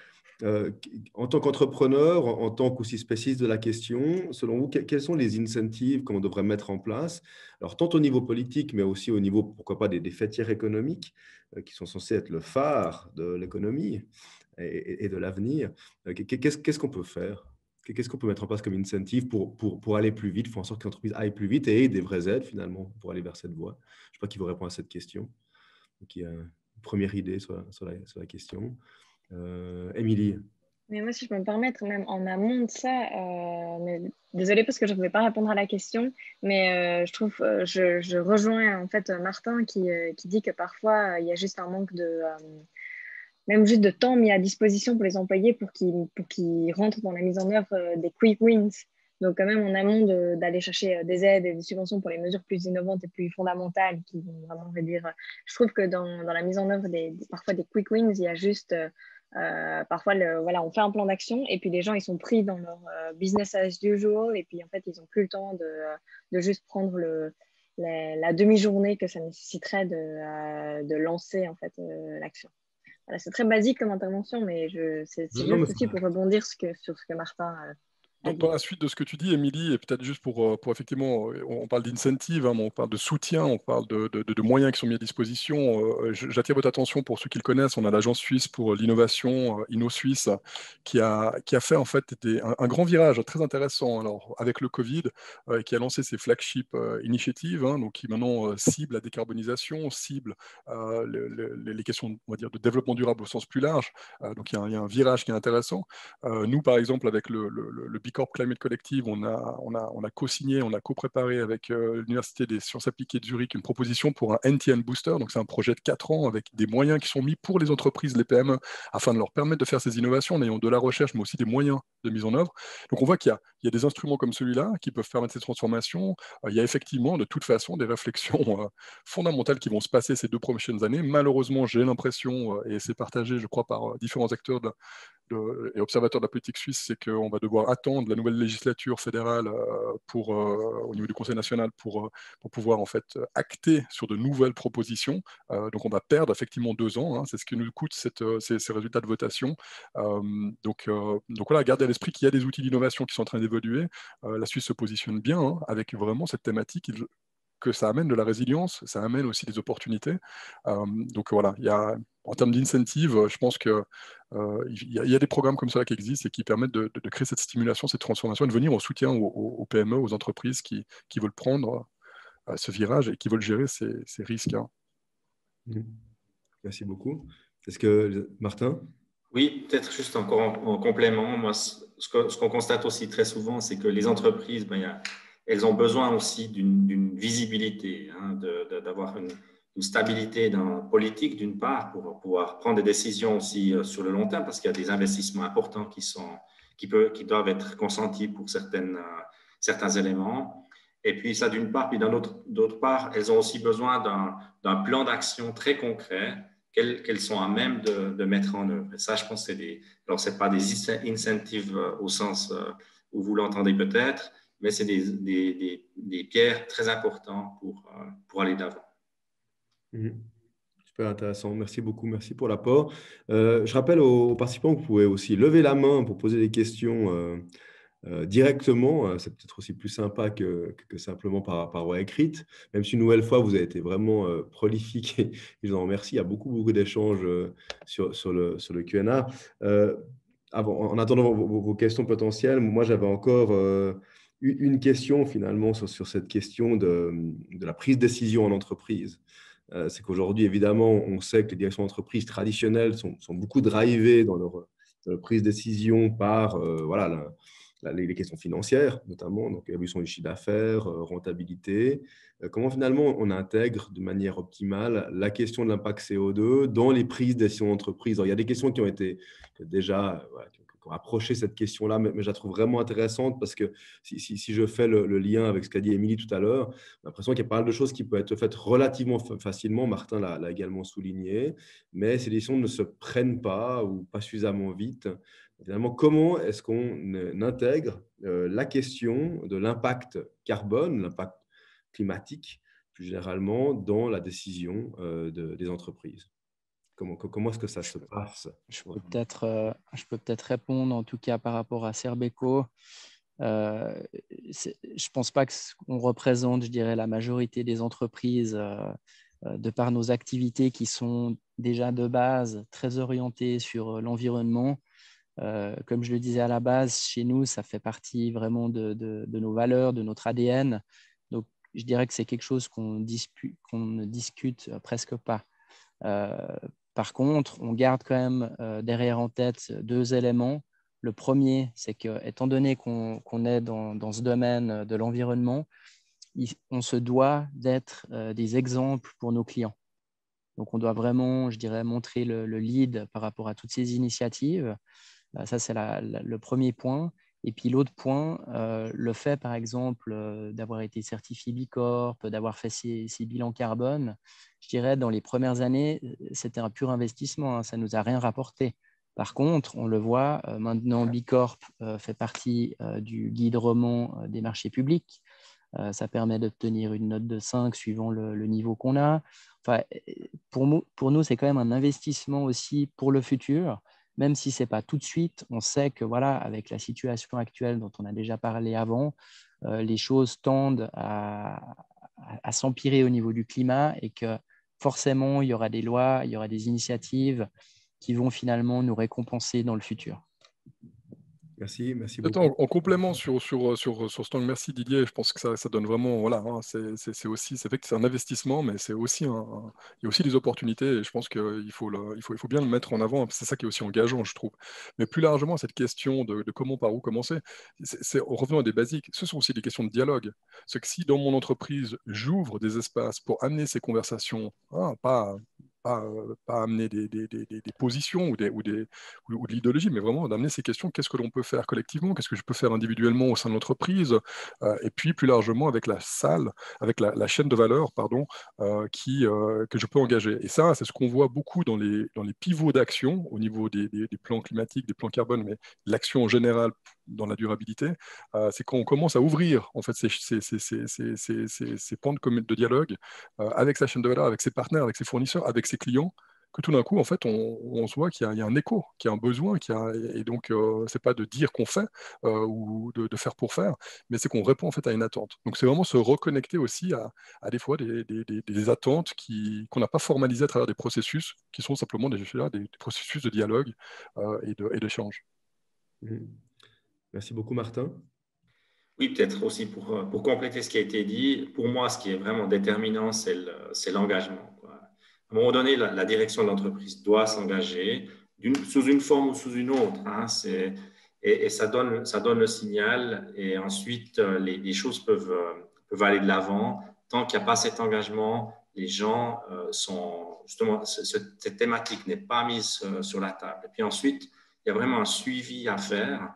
Speaker 1: En tant qu'entrepreneur, en tant qu'aussi spécialiste de la question, selon vous, quels sont les incentives qu'on devrait mettre en place? Alors, tant au niveau politique, mais aussi au niveau, pourquoi pas, des fêtières économiques, qui sont censées être le phare de l'économie et de l'avenir. Qu'est-ce qu'on peut faire? Qu'est-ce qu'on peut mettre en place comme incentive pour aller plus vite, faire en sorte que l'entreprise aille plus vite et ait des vraies aides, finalement, pour aller vers cette voie? Je ne sais pas qui vous répond à cette question. Donc, il y a une première idée sur la question. Émilie.
Speaker 4: Mais moi, si je peux me permettre, même en amont de ça, mais désolée parce que je ne pouvais pas répondre à la question, mais je rejoins en fait Martin qui dit que parfois il y a juste un manque même juste de temps mis à disposition pour les employés pour qu'ils rentrent dans la mise en œuvre des quick wins. Donc quand même en amont d'aller chercher des aides et des subventions pour les mesures plus innovantes et plus fondamentales qui vont vraiment réduire. Je trouve que dans la mise en œuvre parfois des quick wins, il y a juste parfois on fait un plan d'action et puis les gens ils sont pris dans leur business as usual et puis en fait ils n'ont plus le temps de juste prendre la demi-journée que ça nécessiterait de lancer en fait l'action. Voilà, c'est très basique comme intervention, mais c'est juste aussi pour rebondir sur ce que Martin a dit.
Speaker 3: Dans la suite de ce que tu dis, Émilie, et peut-être juste pour effectivement, on parle d'incentive, hein, mais on parle de soutien, on parle de moyens qui sont mis à disposition. J'attire votre attention pour ceux qui le connaissent. On a l'agence suisse pour l'innovation, InnoSuisse, qui a fait en fait un grand virage très intéressant. Alors avec le Covid, qui a lancé ses flagship initiatives, hein, donc qui maintenant cible la décarbonisation, cible les questions, on va dire, de développement durable au sens plus large. Donc il y a un virage qui est intéressant. Nous, par exemple, avec le B Corp Climate Collective, on a co-signé, on a co-préparé avec l'Université des sciences appliquées de Zurich une proposition pour un NTN Booster. Donc, c'est un projet de 4 ans avec des moyens qui sont mis pour les entreprises, les PME, afin de leur permettre de faire ces innovations en ayant de la recherche, mais aussi des moyens de mise en œuvre. Donc, on voit qu'il y a des instruments comme celui-là qui peuvent permettre ces transformations. Il y a effectivement, de toute façon, des réflexions fondamentales qui vont se passer ces 2 prochaines années. Malheureusement, j'ai l'impression, et c'est partagé, je crois, par différents acteurs et observateurs de la politique suisse, c'est qu'on va devoir attendre la nouvelle législature fédérale au niveau du Conseil national pour pouvoir en fait acter sur de nouvelles propositions. Donc on va perdre effectivement 2 ans, hein, c'est ce que nous coûtent ces résultats de votation. Donc voilà, garder à l'esprit qu'il y a des outils d'innovation qui sont en train d'évoluer. La Suisse se positionne bien, hein, avec vraiment cette thématique que ça amène de la résilience, ça amène aussi des opportunités. Donc voilà, en termes d'incentive, je pense qu'il y a des programmes comme cela qui existent et qui permettent de créer cette stimulation, cette transformation, et de venir en soutien aux PME, aux entreprises qui veulent prendre ce virage et qui veulent gérer ces risques. Hein.
Speaker 1: Merci beaucoup. Est-ce que Martin?
Speaker 5: Oui, peut-être juste encore en complément. Moi, ce qu'on constate aussi très souvent, c'est que les entreprises, elles ont besoin aussi d'une visibilité, hein, d'avoir une stabilité politique d'une part pour pouvoir prendre des décisions aussi sur le long terme, parce qu'il y a des investissements importants qui doivent être consentis pour certains éléments. Et puis ça d'une part, puis d'autre part, elles ont aussi besoin d'un plan d'action très concret qu'elles sont à même de mettre en œuvre. Et ça, je pense, alors ce n'est pas des incentives au sens où vous l'entendez peut-être, mais c'est des pierres très importantes pour aller d'avant.
Speaker 1: Super intéressant. Merci beaucoup. Merci pour l'apport. Je rappelle aux participants que vous pouvez aussi lever la main pour poser des questions directement. C'est peut-être aussi plus sympa que simplement par voie écrite, même si une nouvelle fois, vous avez été vraiment prolifique et je vous en remercie. Il y a beaucoup d'échanges sur le Q&A. En attendant vos questions potentielles, moi, j'avais encore une question finalement sur cette question de la prise de décision en entreprise. C'est qu'aujourd'hui, évidemment, on sait que les directions d'entreprise traditionnelles sont beaucoup drivées dans leur prise de décision par les questions financières, notamment, donc évolution du chiffre d'affaires, rentabilité. Comment finalement on intègre de manière optimale la question de l'impact CO2 dans les prises de décision d'entreprise? Il y a des questions qui ont été déjà qui ont approché cette question-là, mais je la trouve vraiment intéressante parce que si je fais le lien avec ce qu'a dit Émilie tout à l'heure, j'ai l'impression qu'il y a pas mal de choses qui peuvent être faites relativement facilement. Martin l'a également souligné, mais ces décisions ne se prennent pas ou pas suffisamment vite. Finalement, comment est-ce qu'on intègre la question de l'impact carbone, l'impact climatique, plus généralement, dans la décision des entreprises? Comment est-ce que ça se passe?
Speaker 6: Je peux peut-être répondre, en tout cas par rapport à Serbeco. Je ne pense pas qu'on représente, je dirais, la majorité des entreprises de par nos activités qui sont déjà de base très orientées sur l'environnement. Comme je le disais à la base, chez nous, ça fait partie vraiment de nos valeurs, de notre ADN. Donc, je dirais que c'est quelque chose qu'on ne discute presque pas. Par contre, on garde quand même derrière en tête 2 éléments. Le premier, c'est que, étant donné qu'on est dans ce domaine de l'environnement, on se doit d'être des exemples pour nos clients. Donc, on doit vraiment, je dirais, montrer le lead par rapport à toutes ces initiatives. Ça, c'est le premier point. Et puis l'autre point, le fait, par exemple, d'avoir été certifié B Corp, d'avoir fait ces bilans carbone, je dirais, dans les premières années, c'était un pur investissement, hein, ça ne nous a rien rapporté. Par contre, on le voit, maintenant, B Corp fait partie du guide roman des marchés publics. Ça permet d'obtenir une note de 5 suivant le niveau qu'on a. Enfin, pour nous, c'est quand même un investissement aussi pour le futur. Même si ce n'est pas tout de suite, on sait que voilà, avec la situation actuelle dont on a déjà parlé avant, les choses tendent à s'empirer au niveau du climat et que forcément, il y aura des lois, il y aura des initiatives qui vont finalement nous récompenser dans le futur.
Speaker 1: Merci
Speaker 3: Peut-être
Speaker 1: beaucoup.
Speaker 3: en complément sur ce angle, merci Didier, je pense que ça donne vraiment, voilà, hein, c'est aussi, c'est vrai que c'est un investissement, mais c'est aussi il y a aussi des opportunités, et je pense qu'il faut, il faut bien le mettre en avant, c'est ça qui est aussi engageant, je trouve. Mais plus largement, cette question de comment, par où commencer, en revenant à des basiques, ce sont aussi des questions de dialogue. C'est que si dans mon entreprise, j'ouvre des espaces pour amener ces conversations, hein, pas amener des positions ou ou de l'idéologie, mais vraiment d'amener ces questions, qu'est-ce que l'on peut faire collectivement, qu'est-ce que je peux faire individuellement au sein de l'entreprise, et puis plus largement avec la salle, avec la chaîne de valeur, pardon, que je peux engager. Et ça, c'est ce qu'on voit beaucoup dans les pivots d'action au niveau des plans climatiques, des plans carbone, mais l'action en général dans la durabilité, c'est quand on commence à ouvrir en fait ces pans de dialogue avec sa chaîne de valeur, avec ses partenaires, avec ses fournisseurs, avec ses clients, que tout d'un coup, en fait, on se voit qu'il y a un écho, qu'il y a un besoin, et donc, c'est pas de dire qu'on fait ou de faire pour faire, mais c'est qu'on répond en fait à une attente. Donc, c'est vraiment se reconnecter aussi à des fois des attentes qu'on n'a pas formalisées à travers des processus qui sont simplement des processus de dialogue et d'échange.
Speaker 1: Merci beaucoup, Martin.
Speaker 5: Oui, peut-être aussi pour compléter ce qui a été dit, pour moi, ce qui est vraiment déterminant, c'est l'engagement, quoi. À un moment donné, la direction de l'entreprise doit s'engager sous une forme ou sous une autre, hein, et ça donne le signal, et ensuite, les choses peuvent aller de l'avant. Tant qu'il n'y a pas cet engagement, les gens justement, cette thématique n'est pas mise sur la table. Et puis ensuite, il y a vraiment un suivi à faire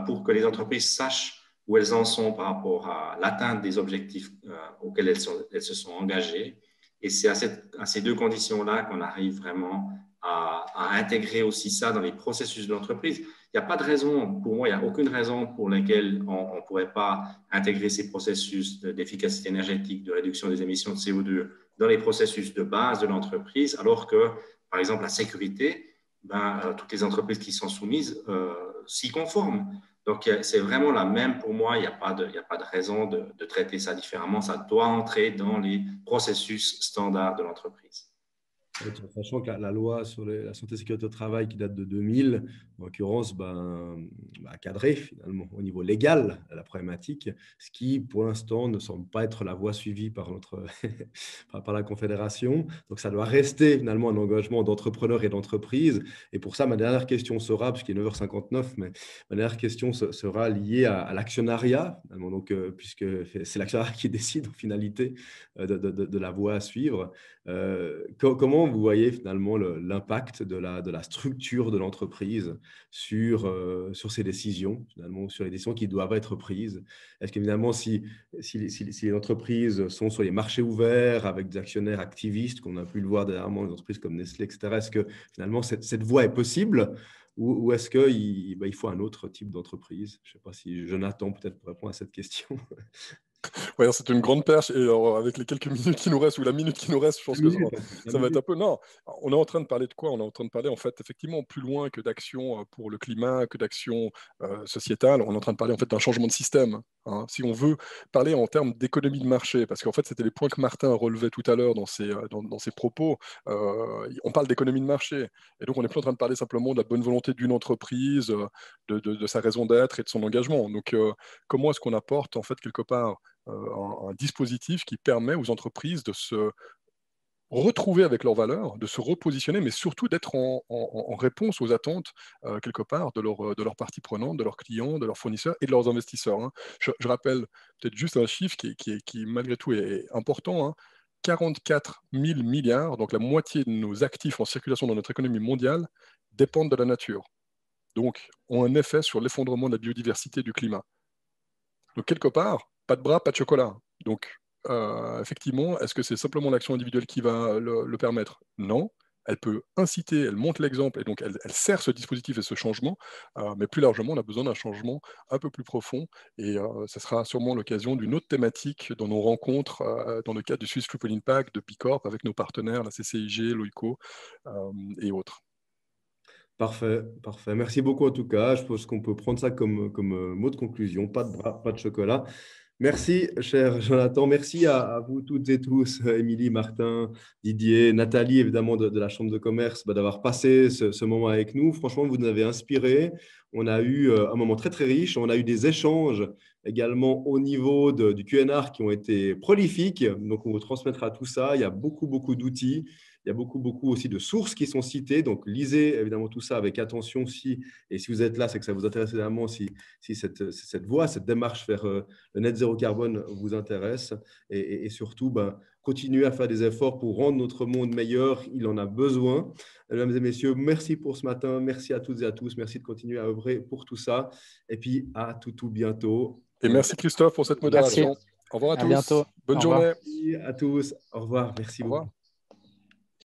Speaker 5: pour que les entreprises sachent où elles en sont par rapport à l'atteinte des objectifs auxquels elles se sont engagées. Et c'est à ces deux conditions-là qu'on arrive vraiment à intégrer aussi ça dans les processus de l'entreprise. Il n'y a pas de raison, pour moi, il n'y a aucune raison pour laquelle on ne pourrait pas intégrer ces processus d'efficacité énergétique, de réduction des émissions de CO2 dans les processus de base de l'entreprise, alors que, par exemple, la sécurité, toutes les entreprises qui sont soumises s'y conforment. Donc, c'est vraiment la même pour moi. Il n'y a pas de raison de traiter ça différemment. Ça doit entrer dans les processus standards de l'entreprise.
Speaker 1: Sachant que la loi sur la santé et sécurité au travail qui date de 2000, en l'occurrence, a cadré finalement au niveau légal la problématique, ce qui pour l'instant ne semble pas être la voie suivie par par la Confédération. Donc ça doit rester finalement un engagement d'entrepreneurs et d'entreprises. Et pour ça, ma dernière question sera, puisqu'il est 9h59, mais ma dernière question sera liée à l'actionnariat, donc, puisque c'est l'actionnariat qui décide en finalité de la voie à suivre. Comment vous voyez finalement l'impact de la structure de l'entreprise sur ces décisions, finalement, sur les décisions qui doivent être prises? Est-ce qu'évidemment, si les entreprises sont sur les marchés ouverts avec des actionnaires activistes, qu'on a pu le voir dernièrement, des entreprises comme Nestlé, etc., est-ce que finalement cette voie est possible ou est-ce qu'il faut un autre type d'entreprise? Je ne sais pas si Jonathan peut-être pour répondre à cette question.
Speaker 3: Ouais, c'est une grande perche, et alors, avec les quelques minutes qui nous restent, ou la minute qui nous reste, je pense que ça va être un peu... Non, on est en train de parler de quoi? On est en train de parler, en fait, effectivement, plus loin que d'action pour le climat, que d'action sociétale, on est en train de parler, en fait, d'un changement de système, hein. Si on veut parler en termes d'économie de marché, parce qu'en fait, c'était les points que Martin relevait tout à l'heure dans ses propos, on parle d'économie de marché, et donc on n'est plus en train de parler simplement de la bonne volonté d'une entreprise, de sa raison d'être et de son engagement. Donc, comment est-ce qu'on apporte, en fait, quelque part, un dispositif qui permet aux entreprises de se retrouver avec leurs valeurs, de se repositionner, mais surtout d'être en réponse aux attentes, quelque part, de leurs parties prenantes, de leurs clients, de leurs fournisseurs et de leurs investisseurs, hein. Je rappelle peut-être juste un chiffre qui malgré tout, est important, hein. 44 000 milliards, donc la moitié de nos actifs en circulation dans notre économie mondiale, dépendent de la nature. Donc, ont un effet sur l'effondrement de la biodiversité du climat. Donc, quelque part, pas de bras, pas de chocolat. Donc, effectivement, est-ce que c'est simplement l'action individuelle qui va le permettre? Non. Elle peut inciter, elle montre l'exemple, et donc elle sert ce dispositif et ce changement, mais plus largement, on a besoin d'un changement un peu plus profond, et ce sera sûrement l'occasion d'une autre thématique dans nos rencontres, dans le cadre du Swiss Triple Impact, de Bicorp, avec nos partenaires, la CCIG, l'OICO et autres.
Speaker 1: Parfait, parfait. Merci beaucoup en tout cas. Je pense qu'on peut prendre ça comme mot de conclusion. Pas de bras, pas de chocolat. Merci, cher Jonathan. Merci à vous toutes et tous, Émilie, Martin, Didier, Nathalie, évidemment, de la Chambre de commerce, d'avoir passé ce moment avec nous. Franchement, vous nous avez inspirés. On a eu un moment très, très riche. On a eu des échanges également au niveau du Q&A qui ont été prolifiques. Donc, on vous transmettra tout ça. Il y a beaucoup, beaucoup d'outils. Il y a beaucoup, beaucoup aussi de sources qui sont citées. Donc, lisez évidemment tout ça avec attention. Et si vous êtes là, c'est que ça vous intéresse évidemment si cette voie, cette démarche vers le net zéro carbone vous intéresse. Et surtout, continuez à faire des efforts pour rendre notre monde meilleur. Il en a besoin. Mesdames et messieurs, merci pour ce matin. Merci à toutes et à tous. Merci de continuer à œuvrer pour tout ça. Et puis, à tout bientôt.
Speaker 3: Et merci Christophe pour cette modération.
Speaker 6: Merci.
Speaker 3: Au revoir à tous.
Speaker 6: Bientôt.
Speaker 3: Bonne journée.
Speaker 1: Merci à tous. Au revoir. Merci beaucoup.